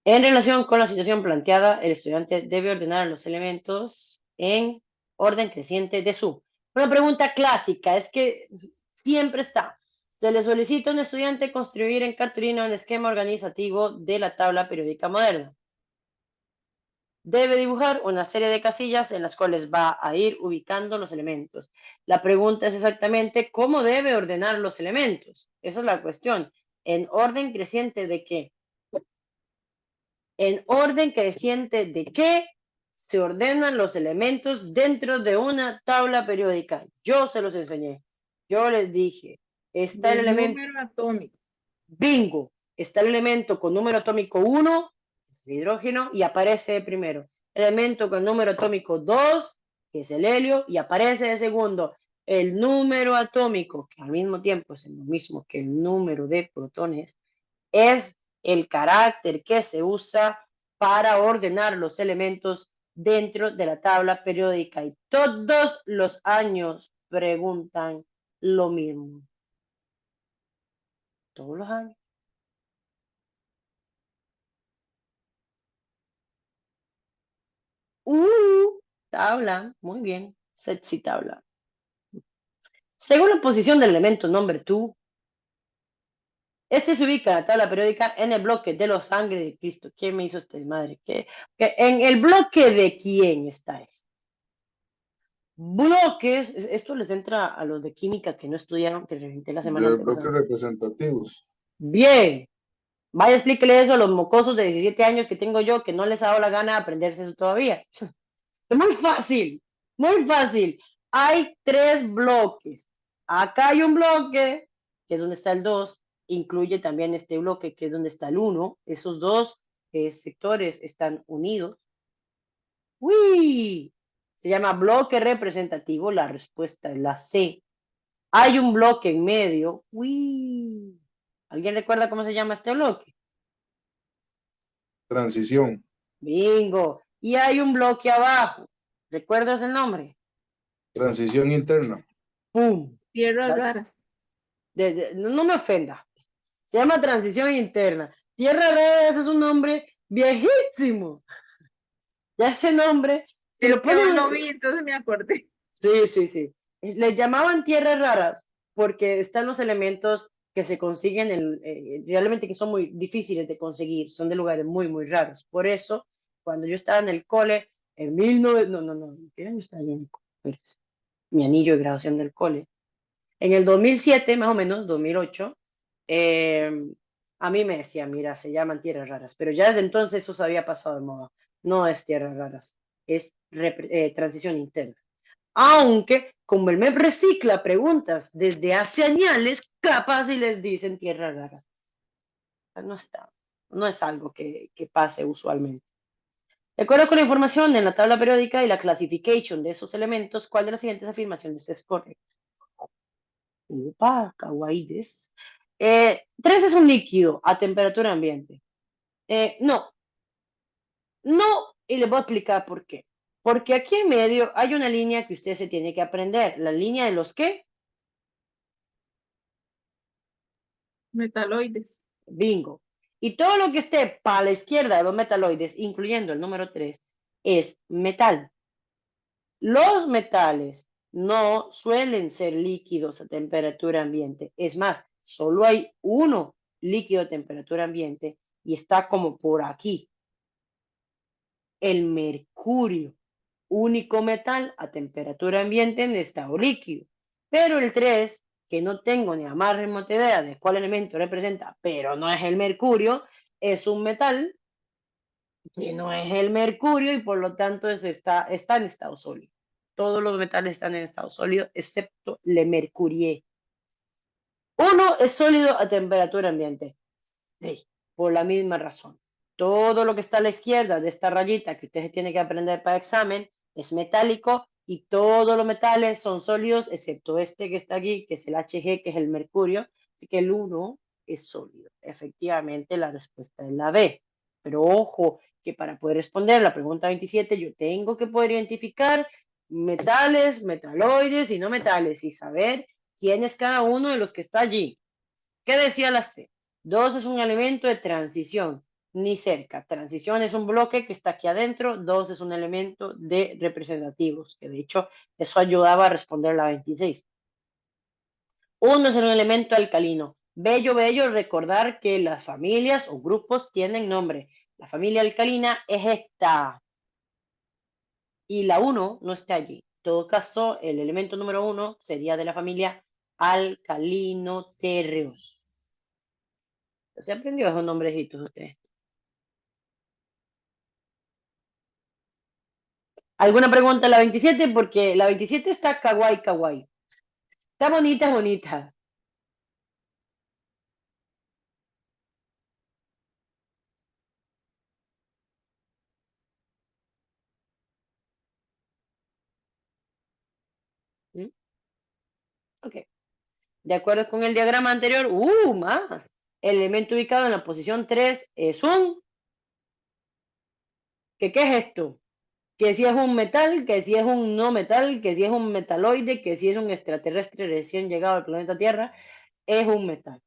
En relación con la situación planteada, el estudiante debe ordenar los elementos en orden creciente de su. Una pregunta clásica es que siempre está. Se le solicita a un estudiante construir en cartulina un esquema organizativo de la tabla periódica moderna. Debe dibujar una serie de casillas en las cuales va a ir ubicando los elementos. La pregunta es exactamente cómo debe ordenar los elementos. Esa es la cuestión. ¿En orden creciente de qué? En orden creciente de qué se ordenan los elementos dentro de una tabla periódica. Yo se los enseñé. Yo les dije, está el Del elemento, número atómico. bingo, está el elemento con número atómico 1, que es el hidrógeno, y aparece de primero. Elemento con número atómico 2, que es el helio, y aparece de segundo. El número atómico, que al mismo tiempo es lo mismo que el número de protones, es el carácter que se usa para ordenar los elementos dentro de la tabla periódica. Y todos los años preguntan lo mismo. Todos los años. Tabla, muy bien, sexy tabla. Según la posición del elemento number 2, este se ubica en la tabla periódica en el bloque de los sangre de Cristo. ¿Quién me hizo este madre? ¿En el bloque de quién está eso? Bloques, esto les entra a los de química que no estudiaron, que reventé la semana De bloques antepasada. representativos. Bien, vaya, explíquele eso a los mocosos de 17 años que tengo yo, que no les ha dado la gana de aprenderse eso todavía. Es muy fácil, muy fácil. Hay 3 bloques. Acá hay un bloque, que es donde está el 2, incluye también este bloque, que es donde está el 1. Esos dos sectores están unidos. ¡Uy! Se llama bloque representativo, la respuesta es la C. Hay un bloque en medio. ¡Uy! ¿Alguien recuerda cómo se llama este bloque? Transición. Bingo. Y hay un bloque abajo. ¿Recuerdas el nombre? Transición interna. ¡Pum! Tierras raras. No me ofenda. Se llama transición interna. Tierra Raras es un nombre viejísimo. Ya ese nombre se Es lo que hoy ponen. lo vi, entonces me acordé. Sí, sí, sí. Les llamaban tierras raras porque están los elementos que se consiguen realmente que son muy difíciles de conseguir, son de lugares muy, muy raros. Por eso, cuando yo estaba en el cole, en 1900, no, ¿qué año estaba yo en el cole? Espérese. Mi anillo de graduación del cole. En el 2007, más o menos, 2008, a mí me decía, mira, se llaman tierras raras, pero ya desde entonces eso se había pasado de moda. No es tierras raras, es transición interna. Aunque, como el MEP recicla preguntas desde hace años, capaz y les dicen tierras raras. No es algo que pase usualmente. De acuerdo con la información en la tabla periódica y la clasification de esos elementos, ¿cuál de las siguientes afirmaciones es correcta? Upa, kawaides. 3 es un líquido a temperatura ambiente. No, y le voy a explicar por qué. Porque aquí en medio hay una línea que usted se tiene que aprender. La línea de los ¿qué? Metaloides. Bingo. Y todo lo que esté para la izquierda de los metaloides, incluyendo el número 3, es metal. Los metales no suelen ser líquidos a temperatura ambiente. Es más, solo hay uno líquido a temperatura ambiente y está como por aquí. El mercurio, único metal a temperatura ambiente en estado líquido. Pero el 3, que no tengo ni la más remota idea de cuál elemento representa, pero no es el mercurio, es un metal que no es el mercurio y por lo tanto está en estado sólido. Todos los metales están en estado sólido, excepto le mercurie. Uno es sólido a temperatura ambiente. Sí, por la misma razón. Todo lo que está a la izquierda de esta rayita que usted tiene que aprender para examen es metálico y todos los metales son sólidos, excepto este que está aquí, que es el Hg, que es el mercurio, y que el 1 es sólido. Efectivamente, la respuesta es la B. Pero ojo, que para poder responder la pregunta 27, yo tengo que poder identificar metales, metaloides y no metales y saber quién es cada uno de los que está allí. ¿Qué decía la C? 2 es un elemento de transición, ni cerca. Transición es un bloque que está aquí adentro, 2 es un elemento de representativos, que de hecho eso ayudaba a responder la 26. 1 es un elemento alcalino. Bello recordar que las familias o grupos tienen nombre. La familia alcalina es esta. Y la 1 no está allí. En todo caso, el elemento número 1 sería de la familia alcalino-térreos. ¿Se aprendió esos nombrecitos usted? ¿Alguna pregunta en la 27? Porque la 27 está kawaii, kawaii. Está bonita, bonita. ¿Mm? Ok. De acuerdo con el diagrama anterior, más. El elemento ubicado en la posición 3 es un ¿Qué es esto? Que si es un metal, que si es un no metal, que si es un metaloide, que si es un extraterrestre recién llegado al planeta Tierra, es un metal.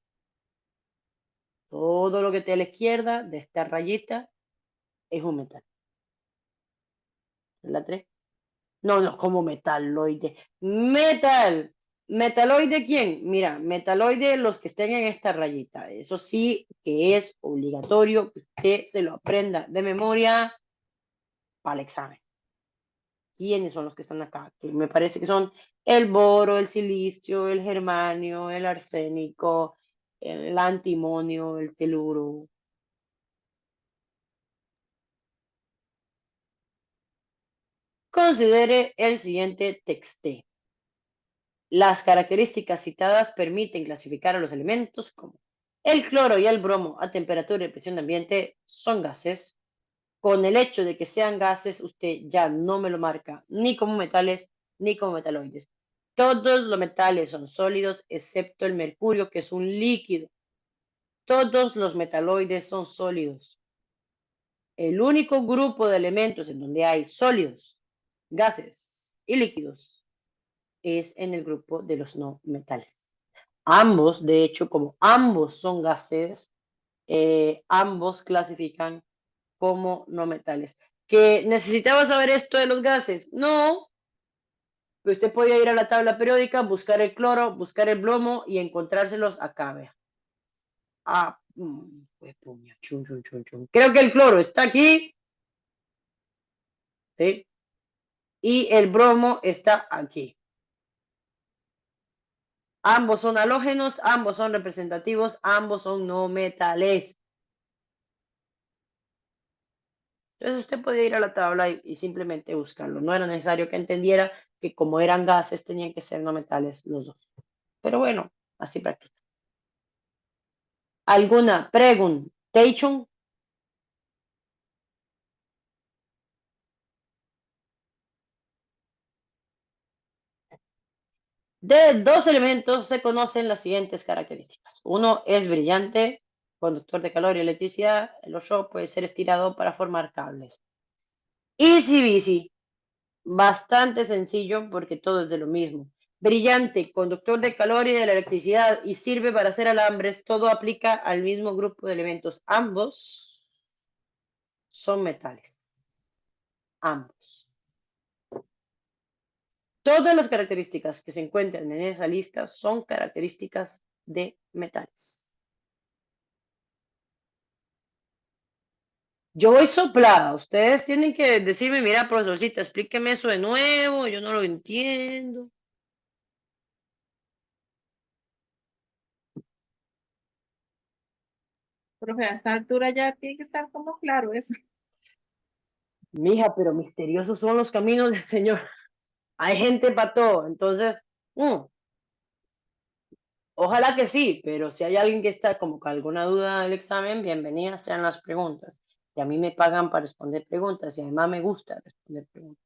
Todo lo que esté a la izquierda de esta rayita es un metal. ¿Es la 3? No, como metaloide. Metal. ¿Metaloide quién? Mira, metaloide los que estén en esta rayita. Eso sí que es obligatorio que usted se lo aprenda de memoria para el examen. ¿Quiénes son los que están acá? Que me parece que son el boro, el silicio, el germanio, el arsénico, el antimonio, el teluro. Considere el siguiente texto. Las características citadas permiten clasificar a los elementos como el cloro y el bromo a temperatura y presión de ambiente son gases. Con el hecho de que sean gases, usted ya no me lo marca ni como metales ni como metaloides. Todos los metales son sólidos, excepto el mercurio, que es un líquido. Todos los metaloides son sólidos. El único grupo de elementos en donde hay sólidos, gases y líquidos es en el grupo de los no metales. Ambos, de hecho, como ambos son gases, ambos clasifican como no metales. ¿Que necesitaba saber esto de los gases? No. Que usted podía ir a la tabla periódica, buscar el cloro, buscar el bromo y encontrárselos acá, vea. Ah, pues puña, chun, chun, chun, chun. Creo que el cloro está aquí. ¿Sí? Y el bromo está aquí. Ambos son halógenos, ambos son representativos, ambos son no metales. Entonces usted podía ir a la tabla y simplemente buscarlo. No era necesario que entendiera que como eran gases tenían que ser no metales los dos. Pero bueno, así practica. ¿Alguna preguntation? De dos elementos se conocen las siguientes características. Uno es brillante, conductor de calor y electricidad. El otro puede ser estirado para formar cables. Easy busy. Bastante sencillo porque todo es de lo mismo. Brillante, conductor de calor y de la electricidad y sirve para hacer alambres. Todo aplica al mismo grupo de elementos. Ambos son metales. Ambos. Todas las características que se encuentran en esa lista son características de metales. Yo voy soplada. Ustedes tienen que decirme, mira, profesorcita, explíqueme eso de nuevo. Yo no lo entiendo. Profe, a esta altura ya tiene que estar como claro eso. Mija, pero misteriosos son los caminos del Señor. Hay gente para todo. Entonces, ojalá que sí, pero si hay alguien que está como con alguna duda del examen, bienvenidas sean las preguntas. Y a mí me pagan para responder preguntas y además me gusta responder preguntas.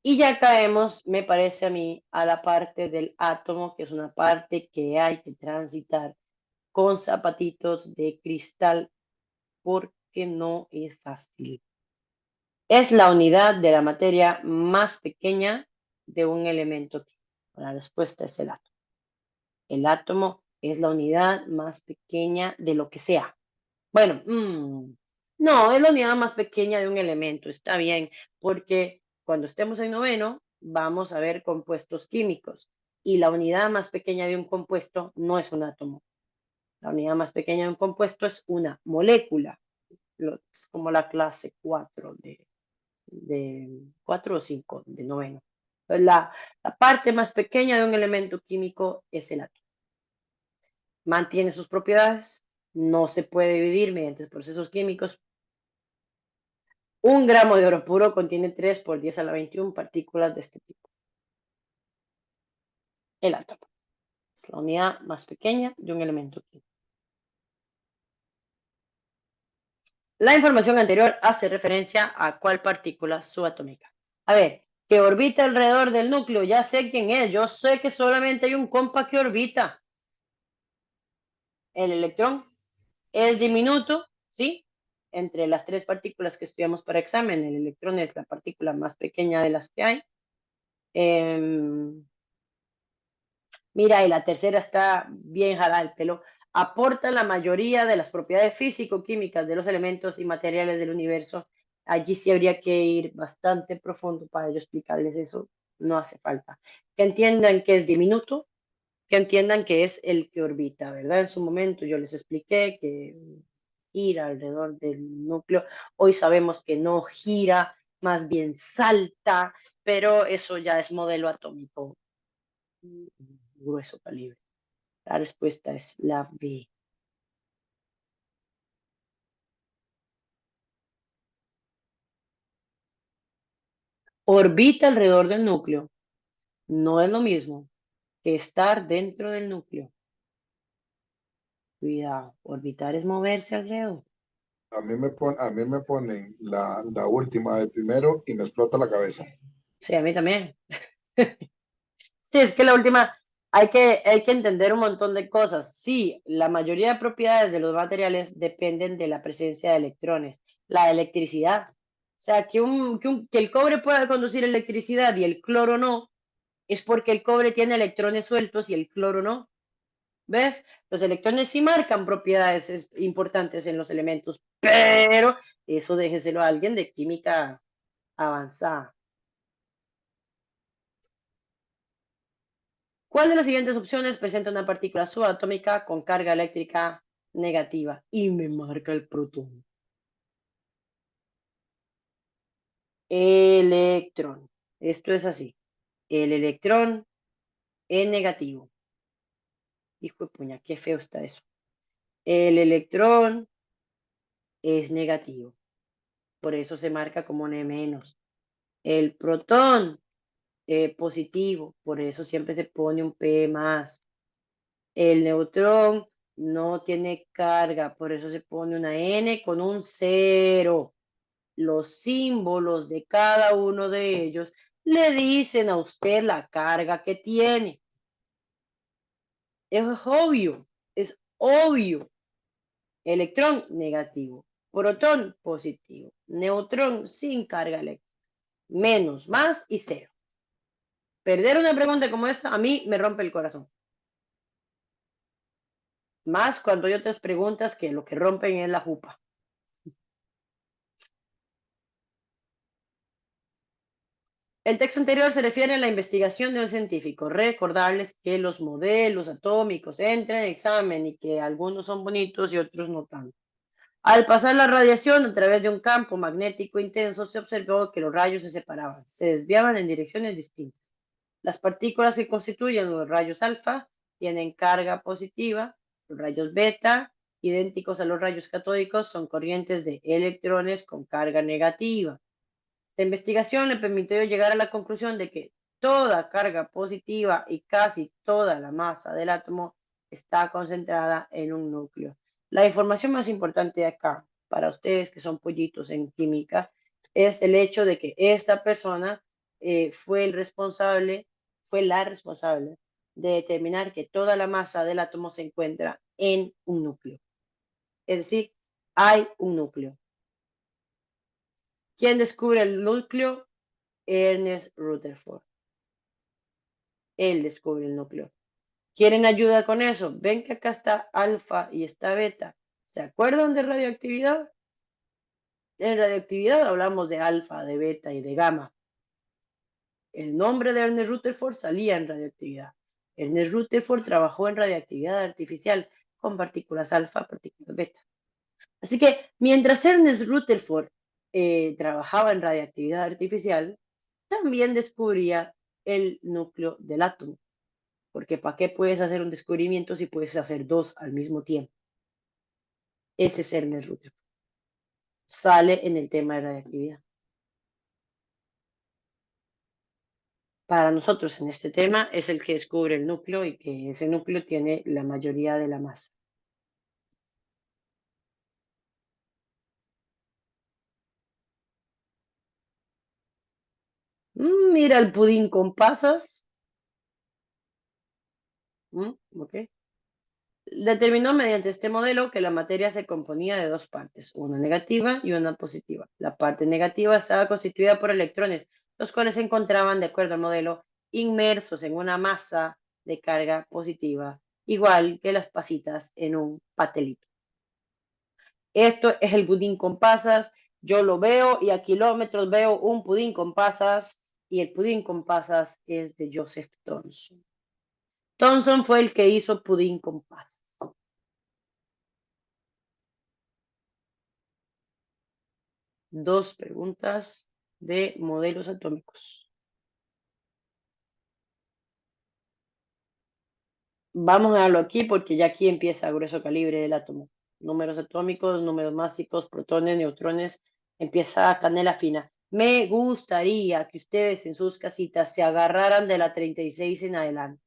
Y ya caemos, me parece a mí, a la parte del átomo, que es una parte que hay que transitar con zapatitos de cristal porque no es fácil. Es la unidad de la materia más pequeña de un elemento químico. La respuesta es el átomo. El átomo es la unidad más pequeña de lo que sea. Bueno, no, es la unidad más pequeña de un elemento. Está bien, porque cuando estemos en noveno vamos a ver compuestos químicos y la unidad más pequeña de un compuesto no es un átomo. La unidad más pequeña de un compuesto es una molécula. Es como la clase 4 de 4 o 5 de noveno. Entonces, la parte más pequeña de un elemento químico es el átomo. Mantiene sus propiedades, no se puede dividir mediante procesos químicos. 1 gramo de oro puro contiene 3 por 10 a la 21 partículas de este tipo. El átomo es la unidad más pequeña de un elemento químico. La información anterior hace referencia a cuál partícula subatómica. A ver, que orbita alrededor del núcleo, ya sé quién es, yo sé que solamente hay un compa que orbita. El electrón es diminuto, ¿sí? entre las 3 partículas que estudiamos para examen. El electrón es la partícula más pequeña de las que hay. Mira, y la tercera está bien jalada el pelo. Aporta la mayoría de las propiedades físico-químicas de los elementos y materiales del universo. Allí sí habría que ir bastante profundo para yo explicarles eso. No hace falta. Que entiendan que es diminuto, que entiendan que es el que orbita, ¿verdad? En su momento yo les expliqué que gira alrededor del núcleo. Hoy sabemos que no gira, más bien salta, pero eso ya es modelo atómico grueso calibre. La respuesta es la B. Orbita alrededor del núcleo. No es lo mismo que estar dentro del núcleo. Cuidado, orbitar es moverse alrededor. A mí me ponen la última de primero y me explota la cabeza. Sí, a mí también. Sí, es que la última, hay que entender un montón de cosas. Sí, la mayoría de propiedades de los materiales dependen de la presencia de electrones. La electricidad. O sea, que el cobre pueda conducir electricidad y el cloro no, es porque el cobre tiene electrones sueltos y el cloro no. ¿Ves? Los electrones sí marcan propiedades importantes en los elementos, pero eso déjeselo a alguien de química avanzada. ¿Cuál de las siguientes opciones presenta una partícula subatómica con carga eléctrica negativa? Y me marca el protón. Electrón. Esto es así. El electrón es negativo. Hijo de puña, qué feo está eso. El electrón es negativo. Por eso se marca como N-. El protón positivo. Por eso siempre se pone un P más. El neutrón no tiene carga. Por eso se pone una N con un 0. Los símbolos de cada uno de ellos le dicen a usted la carga que tiene. Es obvio, es obvio. Electrón negativo, protón positivo, neutrón sin carga eléctrica, menos, más y 0. Perder una pregunta como esta a mí me rompe el corazón. Más cuando hay otras preguntas que lo que rompen es la jupa. El texto anterior se refiere a la investigación de un científico. Recordarles que los modelos atómicos entran en examen y que algunos son bonitos y otros no tanto. Al pasar la radiación a través de un campo magnético intenso, se observó que los rayos se separaban, se desviaban en direcciones distintas. Las partículas que constituyen los rayos alfa tienen carga positiva, los rayos beta, idénticos a los rayos catódicos, son corrientes de electrones con carga negativa. Esta investigación le permitió llegar a la conclusión de que toda carga positiva y casi toda la masa del átomo está concentrada en un núcleo. La información más importante de acá, para ustedes que son pollitos en química, es el hecho de que esta persona fue la responsable de determinar que toda la masa del átomo se encuentra en un núcleo. Es decir, hay un núcleo. ¿Quién descubre el núcleo? Ernest Rutherford. Él descubre el núcleo. ¿Quieren ayuda con eso? Ven que acá está alfa y está beta. ¿Se acuerdan de radioactividad? En radioactividad hablamos de alfa, de beta y de gamma. El nombre de Ernest Rutherford salía en radioactividad. Ernest Rutherford trabajó en radioactividad artificial con partículas alfa, partículas beta. Así que mientras Ernest Rutherford trabajaba en radioactividad artificial, también descubría el núcleo del átomo. Porque ¿para qué puedes hacer un descubrimiento si puedes hacer dos al mismo tiempo? Ese es Ernest Rutherford. Sale en el tema de radioactividad. Para nosotros en este tema es el que descubre el núcleo y que ese núcleo tiene la mayoría de la masa. Mira el pudín con pasas. Ok. Determinó mediante este modelo que la materia se componía de dos partes, una negativa y una positiva. La parte negativa estaba constituida por electrones, los cuales se encontraban, de acuerdo al modelo, inmersos en una masa de carga positiva, igual que las pasitas en un pastelito. Esto es el pudín con pasas. Yo lo veo y a kilómetros veo un pudín con pasas y el pudín con pasas es de Joseph Thomson. Thomson fue el que hizo pudín con pasas. Dos preguntas de modelos atómicos. Vamos a darlo aquí porque ya aquí empieza grueso calibre del átomo. Números atómicos, números másicos, protones, neutrones, empieza canela fina. Me gustaría que ustedes en sus casitas se agarraran de la 36 en adelante.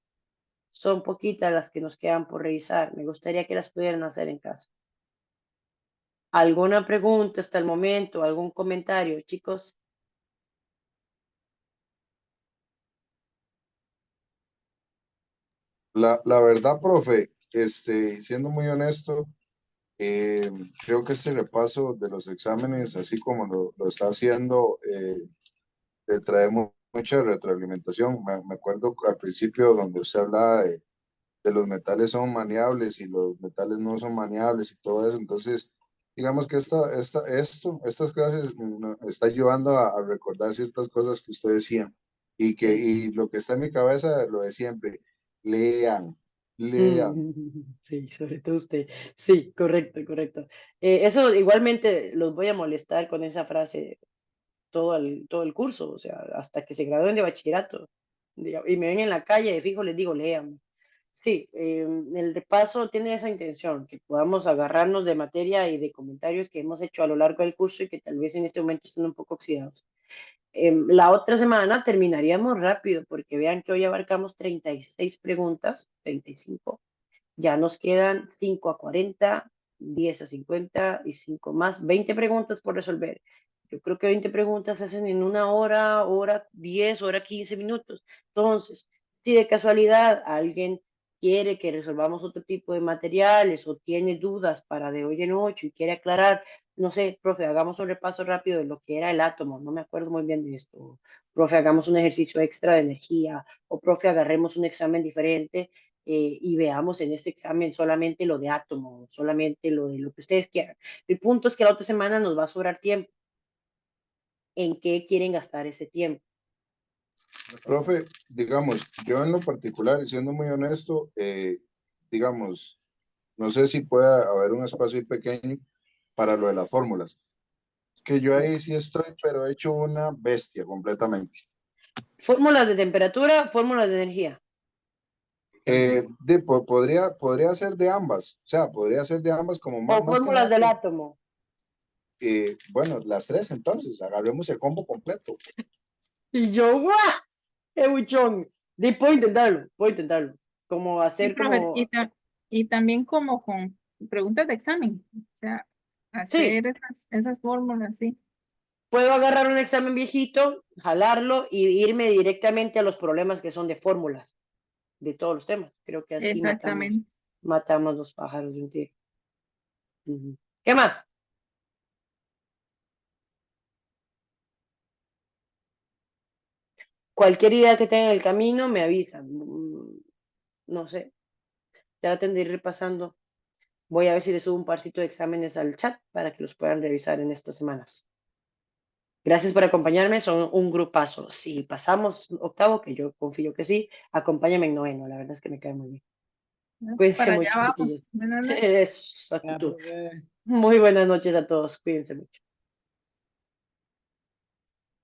Son poquitas las que nos quedan por revisar. Me gustaría que las pudieran hacer en casa. ¿Alguna pregunta hasta el momento? ¿Algún comentario, chicos? La verdad, profe, siendo muy honesto, creo que este repaso de los exámenes, así como lo está haciendo, le traemos mucha retroalimentación. Me acuerdo al principio donde usted hablaba de los metales son maniables y los metales no son maniables y todo eso. Entonces, digamos que estas clases nos está ayudando a recordar ciertas cosas que usted decía y lo que está en mi cabeza, lo de siempre, lean, lean. Sí, sobre todo usted. Sí, correcto, correcto. Eso igualmente los voy a molestar con esa frase todo el curso, o sea, hasta que se gradúen de bachillerato. Y me ven en la calle, de fijo les digo, lean. Sí, el repaso tiene esa intención, que podamos agarrarnos de materia y de comentarios que hemos hecho a lo largo del curso y que tal vez en este momento estén un poco oxidados. La otra semana terminaríamos rápido, porque vean que hoy abarcamos 36 preguntas, 35. Ya nos quedan 5 a 40, 10 a 50 y 5 más, 20 preguntas por resolver. Yo creo que 20 preguntas se hacen en una hora, hora 10, hora 15 minutos. Entonces, si de casualidad alguien quiere que resolvamos otro tipo de materiales o tiene dudas para de hoy en 8 y quiere aclarar, no sé, profe, hagamos un repaso rápido de lo que era el átomo, no me acuerdo muy bien de esto. Profe, hagamos un ejercicio extra de energía, o profe, agarremos un examen diferente y veamos en este examen solamente lo de átomo, solamente lo de lo que ustedes quieran. El punto es que la otra semana nos va a sobrar tiempo. ¿En qué quieren gastar ese tiempo? Profe, digamos, yo en lo particular, y siendo muy honesto, digamos, no sé si pueda haber un espacio ahí pequeño para lo de las fórmulas. Que yo ahí sí estoy, pero he hecho una bestia completamente. Fórmulas de temperatura, fórmulas de energía. Podría ser de ambas, o sea, podría ser de ambas como O más que fórmulas nada. del átomo. Bueno, las tres entonces, agarremos el combo completo. Y yo, ¡guau! ¡Qué buchón! Puedo intentarlo, puedo intentarlo. Como Sí, hacer profe, como, y también como con preguntas de examen, o sea, sí, hacer esas fórmulas, sí. puedo agarrar un examen viejito, jalarlo y irme directamente a los problemas que son de fórmulas de todos los temas. Creo que así Exactamente. matamos dos pájaros de un tiro. Ujú. ¿Qué más? Cualquier idea que tengan en el camino, me avisan. No sé, traten de ir repasando. Voy a ver si les subo un parcito de exámenes al chat para que los puedan revisar en estas semanas. Gracias por acompañarme, son un grupazo. Si pasamos octavo, que yo confío que sí, acompáñame en noveno, la verdad es que me cae muy bien. ¿No? Cuídense Para allá mucho, vamos. chiquillos. Buenas noches. Es actitud. Muy buenas noches a todos, cuídense mucho.